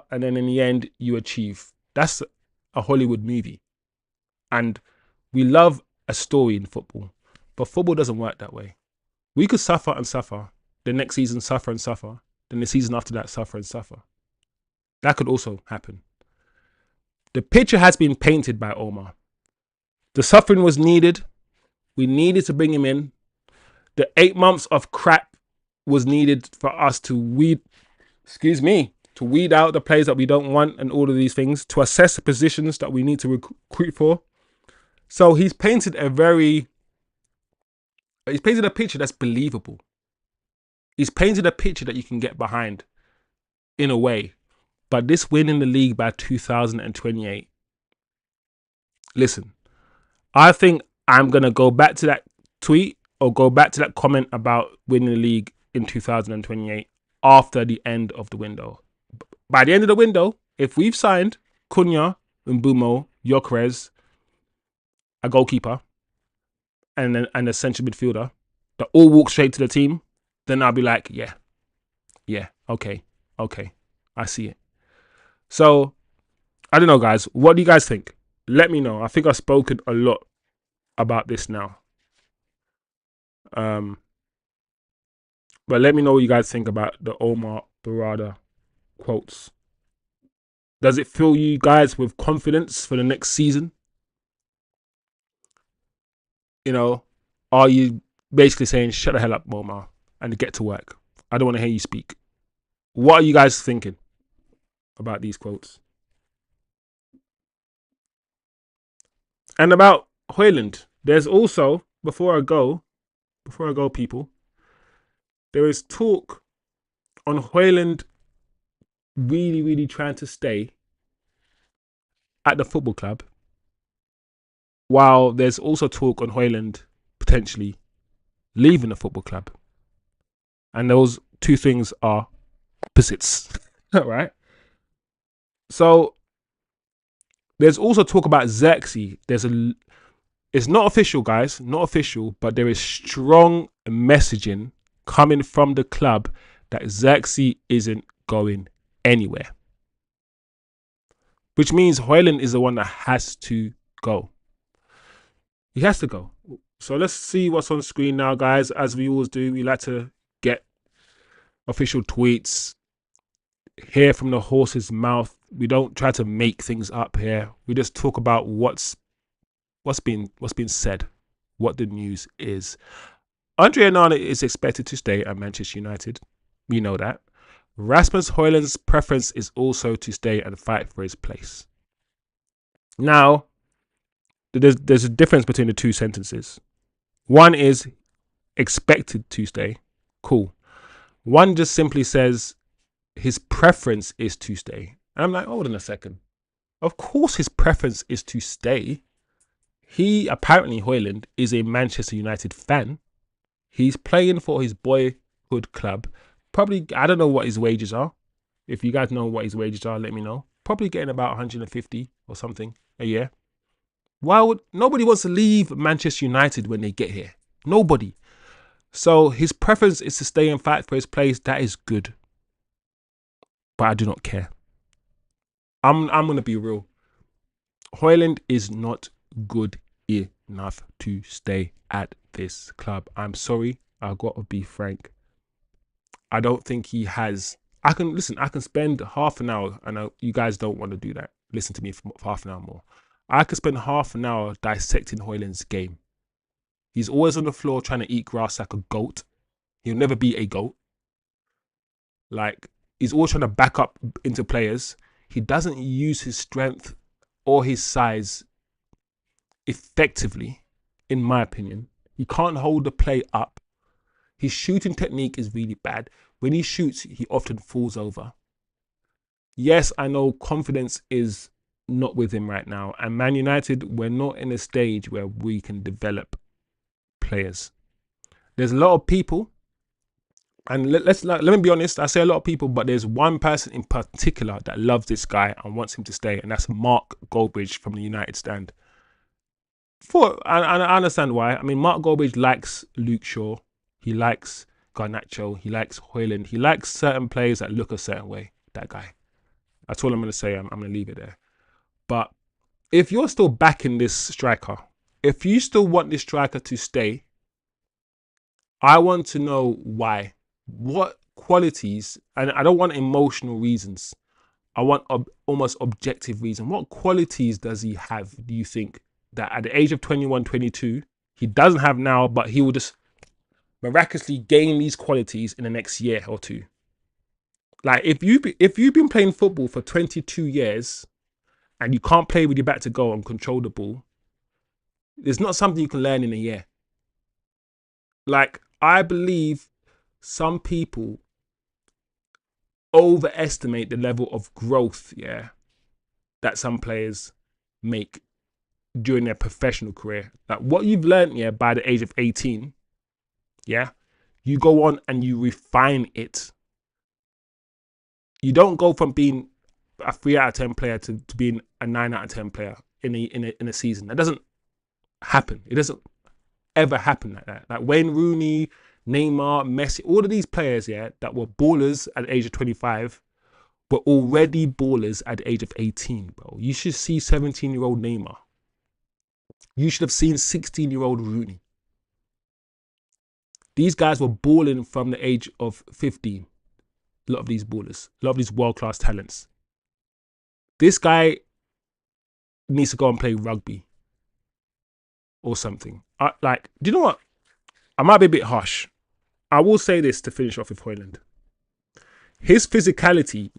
and then in the end, you achieve. That's a Hollywood movie. And we love a story in football, but football doesn't work that way. We could suffer and suffer, the next season suffer and suffer, then the season after that suffer and suffer. That could also happen. The picture has been painted by Omar. The suffering was needed. We needed to bring him in. The 8 months of crap was needed for us to weed out the players that we don't want and all of these things, to assess the positions that we need to recruit for. So he's painted a picture that's believable. He's painted a picture that you can get behind in a way. But this win in the league by 2028, listen, I think I'm going to go back to that tweet or go back to that comment about winning the league in 2028 after the end of the window. By the end of the window, if we've signed Cunha, Mbumo, Gyokeres, a goalkeeper, and a central midfielder that all walk straight to the team, then I'll be like, yeah, okay, I see it. So, I don't know, guys. What do you guys think? Let me know. I think I've spoken a lot about this now. But let me know what you guys think about the Omar Berrada quotes. Does it fill you guys with confidence for the next season? Are you basically saying, shut the hell up, Omar, and get to work? I don't want to hear you speak. What are you guys thinking about these quotes? And about Højlund, there's also, before before I go, people, there is talk on Højlund really, really trying to stay at the football club, while there's also talk on Højlund potentially leaving the football club. And those two things are opposites, right? So there's also talk about Xerxes. It's not official, guys, not official, but there is strong messaging coming from the club that Xerxes isn't going anywhere. Which means Højlund is the one that has to go. He has to go. So let's see what's on screen now, guys. As we always do, we like to get official tweets, hear from the horse's mouth. We don't try to make things up here. We just talk about what's been said, what the news is. Onana is expected to stay at Manchester United. We know that. Rasmus Højlund's preference is also to stay and fight for his place. Now, there's a difference between the two sentences. One is expected to stay. Cool. One just simply says his preference is to stay. And I'm like, hold on a second. Of course his preference is to stay. He, apparently Højlund, is a Manchester United fan. He's playing for his boyhood club. Probably, I don't know what his wages are. If you guys know what his wages are, let me know. Probably getting about 150 or something a year. Nobody wants to leave Manchester United when they get here? Nobody. So his preference is to stay and fight for his place. That is good. But I do not care. I'm going to be real. Højlund is not good enough to stay at this club. I'm sorry. I got to be frank. I don't think he has. I can spend half an hour. I know you guys don't want to do that. Listen to me for half an hour more. I could spend half an hour dissecting Højlund's game. He's always on the floor trying to eat grass like a goat. He'll never be a goat. Like, he's always trying to back up into players. He doesn't use his strength or his size effectively, in my opinion. He can't hold the play up. His shooting technique is really bad. When he shoots, he often falls over. Yes, I know confidence is not with him right now. And Man United, we're not in a stage where we can develop players. There's a lot of people, and let me be honest, I say a lot of people, but there's one person in particular that loves this guy and wants him to stay, and that's Mark Goldbridge from the United stand. I understand why. I mean, Mark Goldbridge likes Luke Shaw. He likes Garnacho. He likes Højlund. He likes certain players that look a certain way. That guy. That's all I'm going to say. I'm going to leave it there. But if you're still backing this striker, if you still want this striker to stay, I want to know why. What qualities, and I don't want emotional reasons. I want almost objective reason. What qualities does he have, do you think, that at the age of 21, 22, he doesn't have now, but he will just miraculously gain these qualities in the next year or two? Like, if you've been playing football for 22 years and you can't play with your back to goal and control the ball, it's not something you can learn in a year. Like, I believe some people overestimate the level of growth, that some players make during their professional career. Like, what you've learned, by the age of 18, you go on and you refine it. You don't go from being a 3 out of 10 player to being a 9 out of 10 player in a season. That doesn't happen. It doesn't ever happen like that. Like Wayne Rooney, Neymar, Messi, all of these players, that were ballers at the age of 25 were already ballers at the age of 18, bro. You should see 17-year-old Neymar. You should have seen 16-year-old Rooney. These guys were balling from the age of 15. A lot of these ballers, a lot of these world-class talents. This guy needs to go and play rugby or something. Do you know what? I might be a bit harsh. I will say this to finish off with Højlund. His physicality,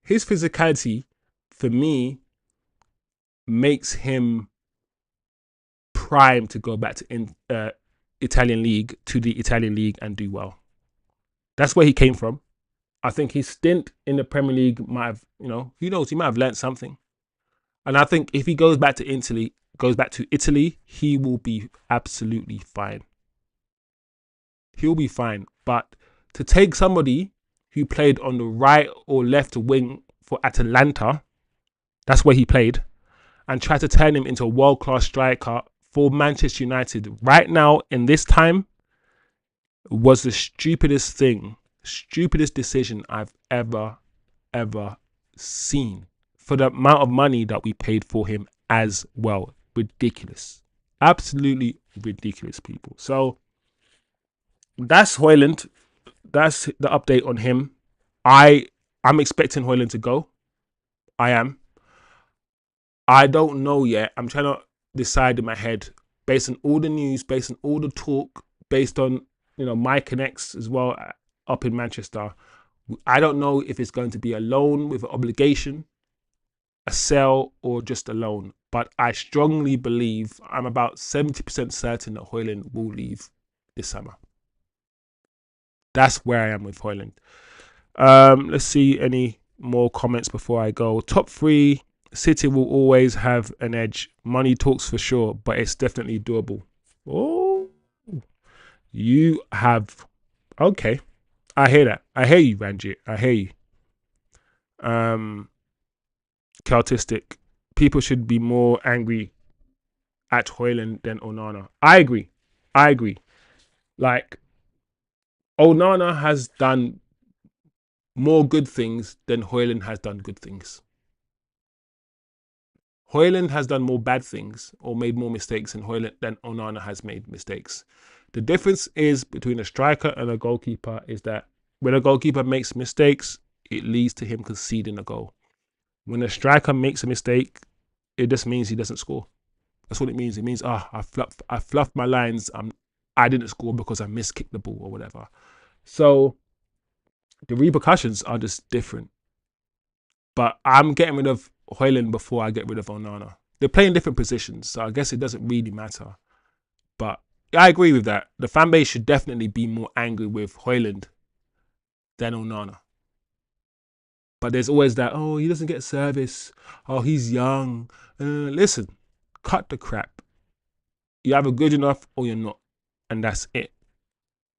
his physicality, for me, makes him prime to go back to Italian league to the Italian league and do well. That's where he came from. I think his stint in the Premier League might have, who knows, he might have learned something. And I think if he goes back to Italy, he will be absolutely fine. He'll be fine. But to take somebody who played on the right or left wing for Atalanta, that's where he played, and try to turn him into a world-class striker for Manchester United right now in this time was the stupidest decision I've ever seen for the amount of money that we paid for him as well. Ridiculous. Absolutely ridiculous, people. So that's Højlund. That's the update on him. I'm expecting Højlund to go. I am. I don't know yet. I'm trying to decide in my head based on all the news, based on all the talk, based on my connects as well up in Manchester. I don't know if it's going to be a loan with an obligation, a sell, or just a loan. But I strongly believe, I'm about 70% certain that Højlund will leave this summer. That's where I am with Højlund. Let's see any more comments before I go. Top 3, City will always have an edge. Money talks for sure, but it's definitely doable. Oh, you have... Okay. I hear that. I hear you, Ranjit. I hear you. Celtistic. People should be more angry at Højlund than Onana. I agree. Like, Onana has done more good things than Højlund has done good things. Højlund has done more bad things or made more mistakes than Onana has made mistakes. The difference is between a striker and a goalkeeper is that when a goalkeeper makes mistakes, it leads to him conceding a goal. When a striker makes a mistake, it just means he doesn't score. That's what it means. It means, I fluffed my lines. I didn't score because I miskicked the ball or whatever. So the repercussions are just different. But I'm getting rid of Højlund before I get rid of Onana. They're playing different positions, so I guess it doesn't really matter. But I agree with that. The fan base should definitely be more angry with Højlund than Onana. But there's always that, he doesn't get service. Oh, he's young. Listen, cut the crap. You're either good enough or you're not. And that's it.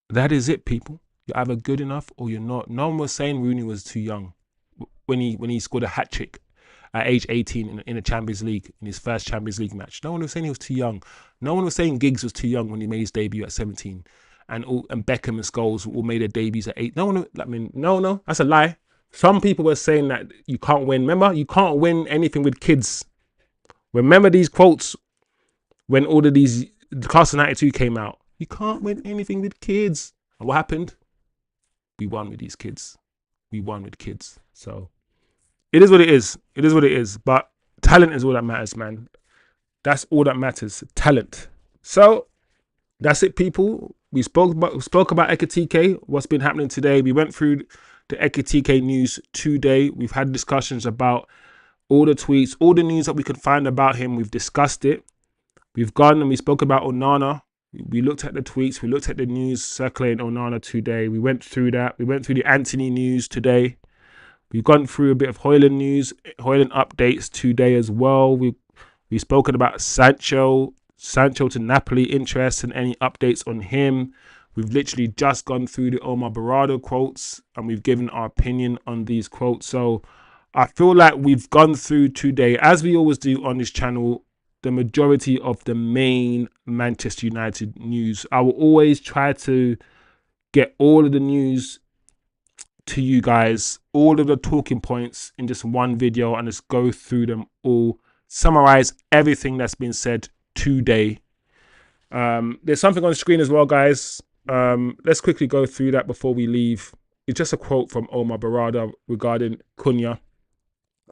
That is it, people. You're either good enough or you're not. No one was saying Rooney was too young when he scored a hat-trick at age 18 in a Champions League, in his first Champions League match. No one was saying he was too young. No one was saying Giggs was too young when he made his debut at 17. And Beckham and Scholes all made their debuts at 8. No, that's a lie. Some people were saying that you can't win. Remember, you can't win anything with kids. Remember these quotes when all of these Class of 92 came out. You can't win anything with kids. And what happened? We won with these kids. We won with kids. So it is what it is. It is what it is. But talent is all that matters, man. That's all that matters. Talent. So that's it, people. We spoke about Ekitike, what's been happening today. We went through the Ekitike news today. We've had discussions about all the tweets, all the news that we could find about him. We've discussed it. We've gone and we spoke about Onana. We looked at the tweets. We looked at the news circulating Onana today. We went through that. We went through the Antony news today. We've gone through a bit of Højlund news, Højlund updates today as well. We've spoken about Sancho to Napoli interest and any updates on him. We've literally just gone through the Omar Berrada quotes and we've given our opinion on these quotes. So I feel like we've gone through today, as we always do on this channel, the majority of the main Manchester United news. I will always try to get all of the news to you guys, all of the talking points in just one video and just go through them all, summarize everything that's been said today. There's something on the screen as well, guys. Let's quickly go through that before we leave. It's just a quote from Omar Berrada regarding Cunha.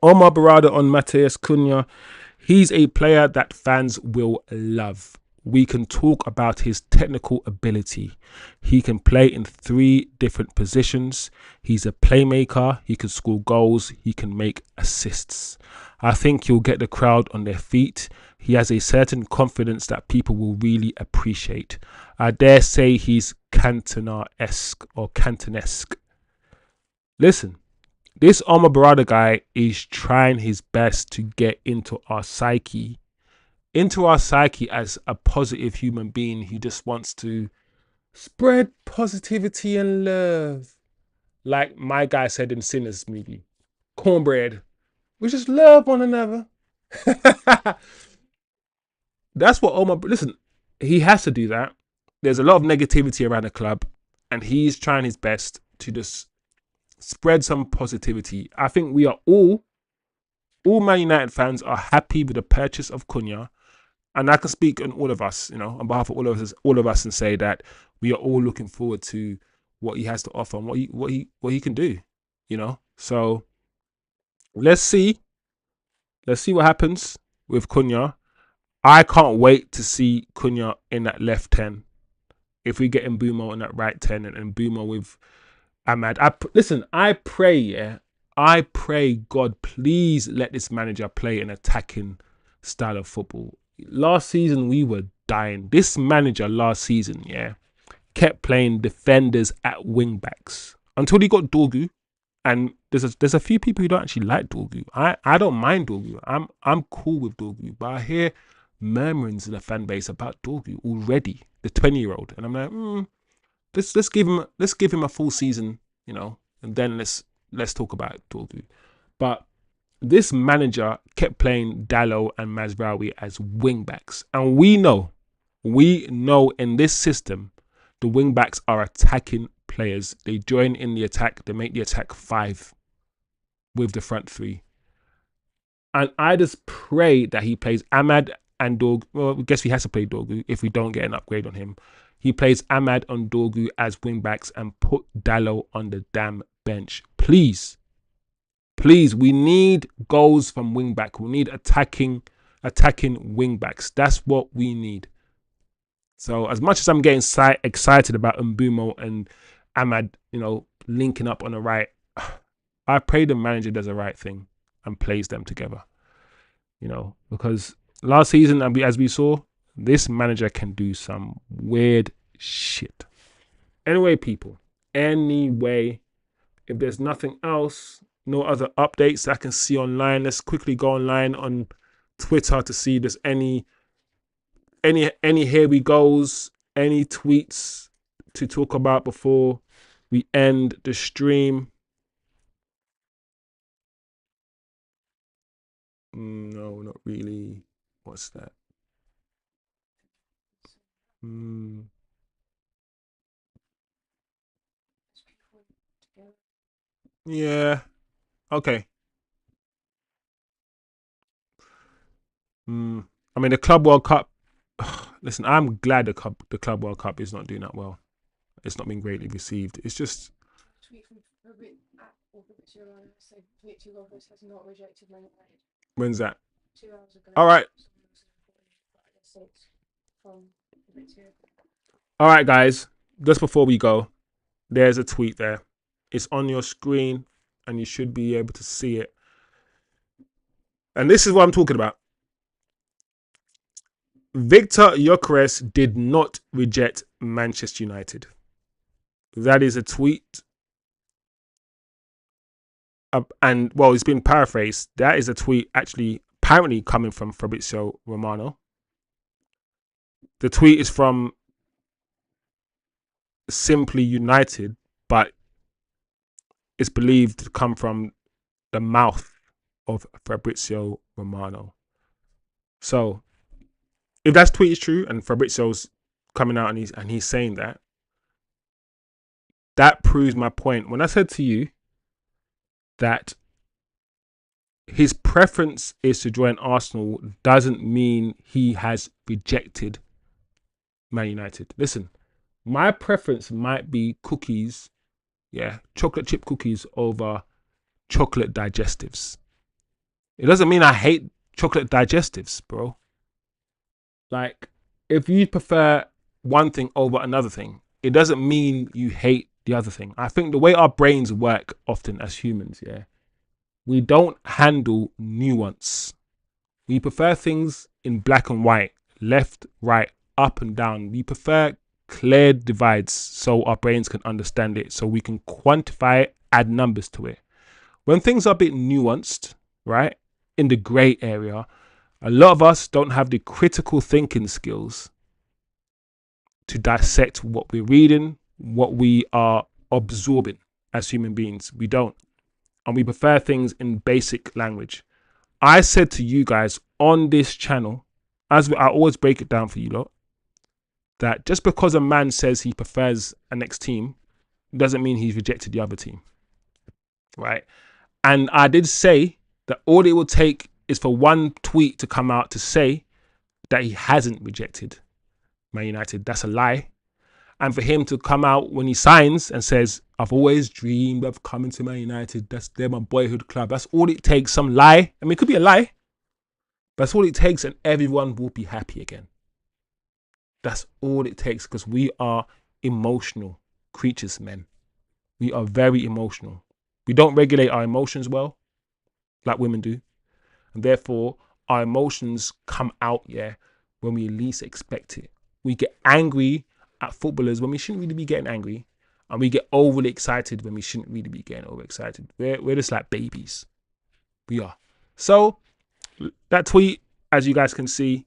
Omar Berrada on Matheus Cunha. He's a player that fans will love. we can talk about his technical ability. He can play in 3 different positions. He's a playmaker. He can score goals. He can make assists. I think he'll get the crowd on their feet. He has a certain confidence that people will really appreciate. I dare say he's Cantona-esque or Cantonesque. Listen, this Omar Berrada guy is trying his best to get into our psyche as a positive human being who just wants to spread positivity and love. Like my guy said in Sinners movie, cornbread, we just love one another. That's what Omar, listen, he has to do that. There's a lot of negativity around the club, and he's trying his best to just spread some positivity. I think we are all Man United fans are happy with the purchase of Cunha. And I can speak on all of us, on behalf of all of us, and say that we are all looking forward to what he has to offer and what he can do, So let's see what happens with Cunha. I can't wait to see Cunha in that left 10. If we get Mbeumo in that right 10 and Mbeumo with Ahmad. I pray God, please let this manager play an attacking style of football. Last season, we were dying. This manager last season, kept playing defenders at wing backs until he got Dorgu. And there's a few people who don't actually like Dorgu. I don't mind Dorgu. I'm cool with Dorgu, but I hear murmurings in the fan base about Dorgu already, the 20-year-old, and I'm like, let's give him a full season, and then let's talk about Dorgu. But this manager kept playing Dalot and Mazraoui as wing backs, and we know in this system the wing backs are attacking players. They join in the attack. They make the attack 5 with the front 3. And I just pray that he plays Ahmad and Dorgu. Well, I guess he has to play Dorgu if we don't get an upgrade on him. He plays Ahmad and Dorgu as wing backs and put Dalot on the damn bench. Please, we need goals from wing back. We need attacking wing backs. That's what we need. So as much as I'm getting excited about Mbeumo and Ahmad, linking up on the right, I pray the manager does the right thing and plays them together. Because last season, as we saw, this manager can do some weird shit. Anyway, people. If there's nothing else, no other updates I can see online, let's quickly go online on Twitter to see if there's any here we goes, any tweets to talk about before we end the stream. No, not really. What's that? Yeah. Okay. I mean, the Club World Cup. Listen, I'm glad the Club World Cup is not doing that well. It's not been greatly received. It's just. When's that? 2 hours ago. All right. All right, guys. Just before we go, there's a tweet there. It's on your screen, and you should be able to see it. And this is what I'm talking about. Victor Gyokeres did not reject Manchester United. That is a tweet. And, well, it's been paraphrased. That is a tweet actually apparently coming from Fabrizio Romano. The tweet is from Simply United, but it's believed to come from the mouth of Fabrizio Romano. So, if that tweet is true and Fabrizio's coming out and he's saying that, that proves my point. When I said to you that his preference is to join Arsenal doesn't mean he has rejected Man United. Listen, my preference might be cookies, chocolate chip cookies over chocolate digestives. It doesn't mean I hate chocolate digestives, bro. Like, if you prefer one thing over another thing, it doesn't mean you hate the other thing. I think the way our brains work often as humans, yeah, we don't handle nuance. We prefer things in black and white, left, right, up and down. We prefer clear divides so our brains can understand it, so we can quantify it, add numbers to it. When things are a bit nuanced, right, in the grey area, a lot of us don't have the critical thinking skills to dissect what we're reading, what we are absorbing as human beings. We don't. And we prefer things in basic language. I said to you guys on this channel, as I always break it down for you lot, that just because a man says he prefers a next team doesn't mean he's rejected the other team, right? And I did say that all it will take is for one tweet to come out to say that he hasn't rejected Man United. That's a lie. And for him to come out when he signs and says, I've always dreamed of coming to Man United. They're my boyhood club. That's all it takes. Some lie. I mean, it could be a lie. But that's all it takes, and everyone will be happy again. That's all it takes, because we are emotional creatures, men. We are very emotional. We don't regulate our emotions well, like women do. And therefore, our emotions come out, yeah, when we least expect it. We get angry at footballers when we shouldn't really be getting angry. And we get overly excited when we shouldn't really be getting overexcited. We're just like babies. We are. So, that tweet, as you guys can see,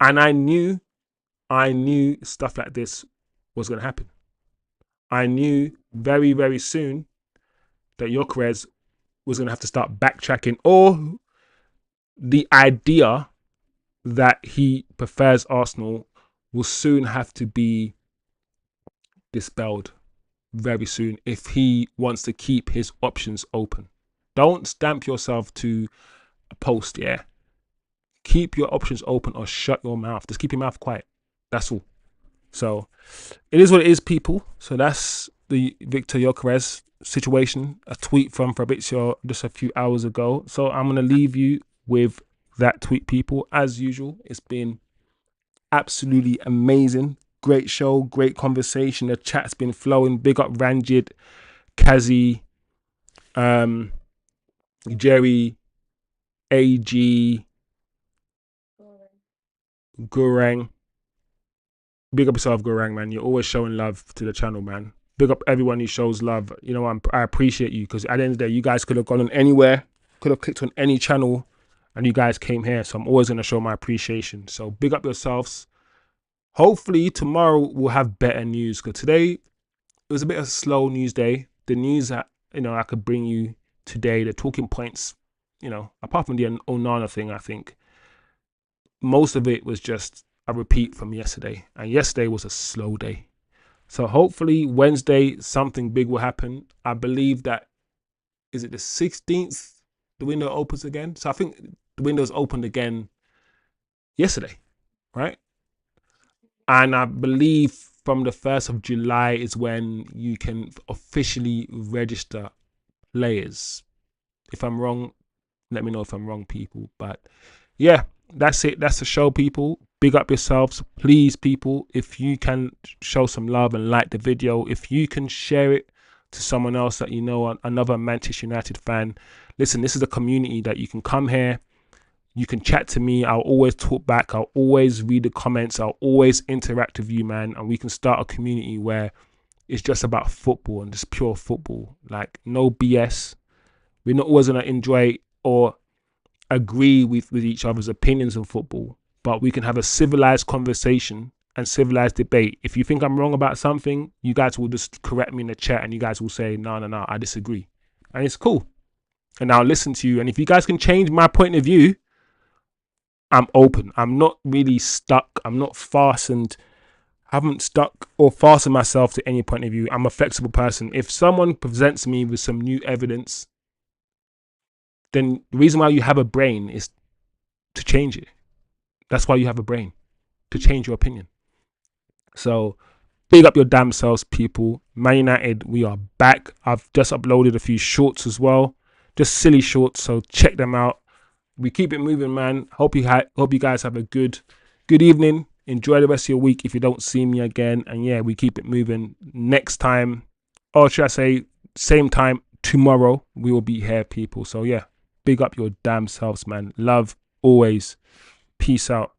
and I knew stuff like this was going to happen. I knew very, very soon that Gyokeres was going to have to start backtracking, or the idea that he prefers Arsenal will soon have to be dispelled very soon if he wants to keep his options open. Don't stamp yourself to a post, yeah. Keep your options open or shut your mouth. Just keep your mouth quiet. That's all. So it is what it is, people. So that's the Victor Gyokeres situation. A tweet from Fabrizio just a few hours ago. So I'm going to leave you with that tweet, people. As usual, it's been absolutely amazing. Great show, great conversation. The chat's been flowing. Big up Ranjit, Kazi, Jerry, AG, Gurang. Big up yourself, Gurang, man. You're always showing love to the channel, man. Big up everyone who shows love. You know, I appreciate you, because at the end of the day, you guys could have gone on anywhere, could have clicked on any channel, and you guys came here. So I'm always going to show my appreciation. So big up yourselves. Hopefully tomorrow we'll have better news, because today it was a bit of a slow news day. The news that, you know, I could bring you today, the talking points, you know, apart from the Onana thing, I think most of it was just a repeat from yesterday. And yesterday was a slow day. So hopefully Wednesday something big will happen. I believe that, is it the 16th the window opens again? So I think the window's opened again yesterday, right? And I believe from the 1st of July is when you can officially register players. If I'm wrong, let me know if I'm wrong, people. But yeah, that's it. That's the show, people. Big up yourselves. Please, people, if you can show some love and like the video, if you can share it to someone else that you know, another Manchester United fan. Listen, this is a community that you can come here. You can chat to me. I'll always talk back. I'll always read the comments. I'll always interact with you, man. And we can start a community where it's just about football and just pure football. Like, no BS. We're not always going to enjoy or agree with each other's opinions on football, but we can have a civilized conversation and civilized debate. If you think I'm wrong about something, you guys will just correct me in the chat, and you guys will say, no, I disagree. And it's cool. And I'll listen to you. And if you guys can change my point of view, I'm open. I'm not really stuck. I'm not fastened. I haven't stuck or fastened myself to any point of view. I'm a flexible person. If someone presents me with some new evidence, then the reason why you have a brain is to change it. That's why you have a brain, to change your opinion. So big up your damn selves, people. Man United, we are back. I've just uploaded a few shorts as well, just silly shorts. So check them out. We keep it moving, man. Hope you guys have a good evening. enjoy the rest of your week if you don't see me again. And yeah, we keep it moving. Next time, or should I say, same time tomorrow, we will be here, people. So yeah, big up your damn selves, man. Love always. Peace out.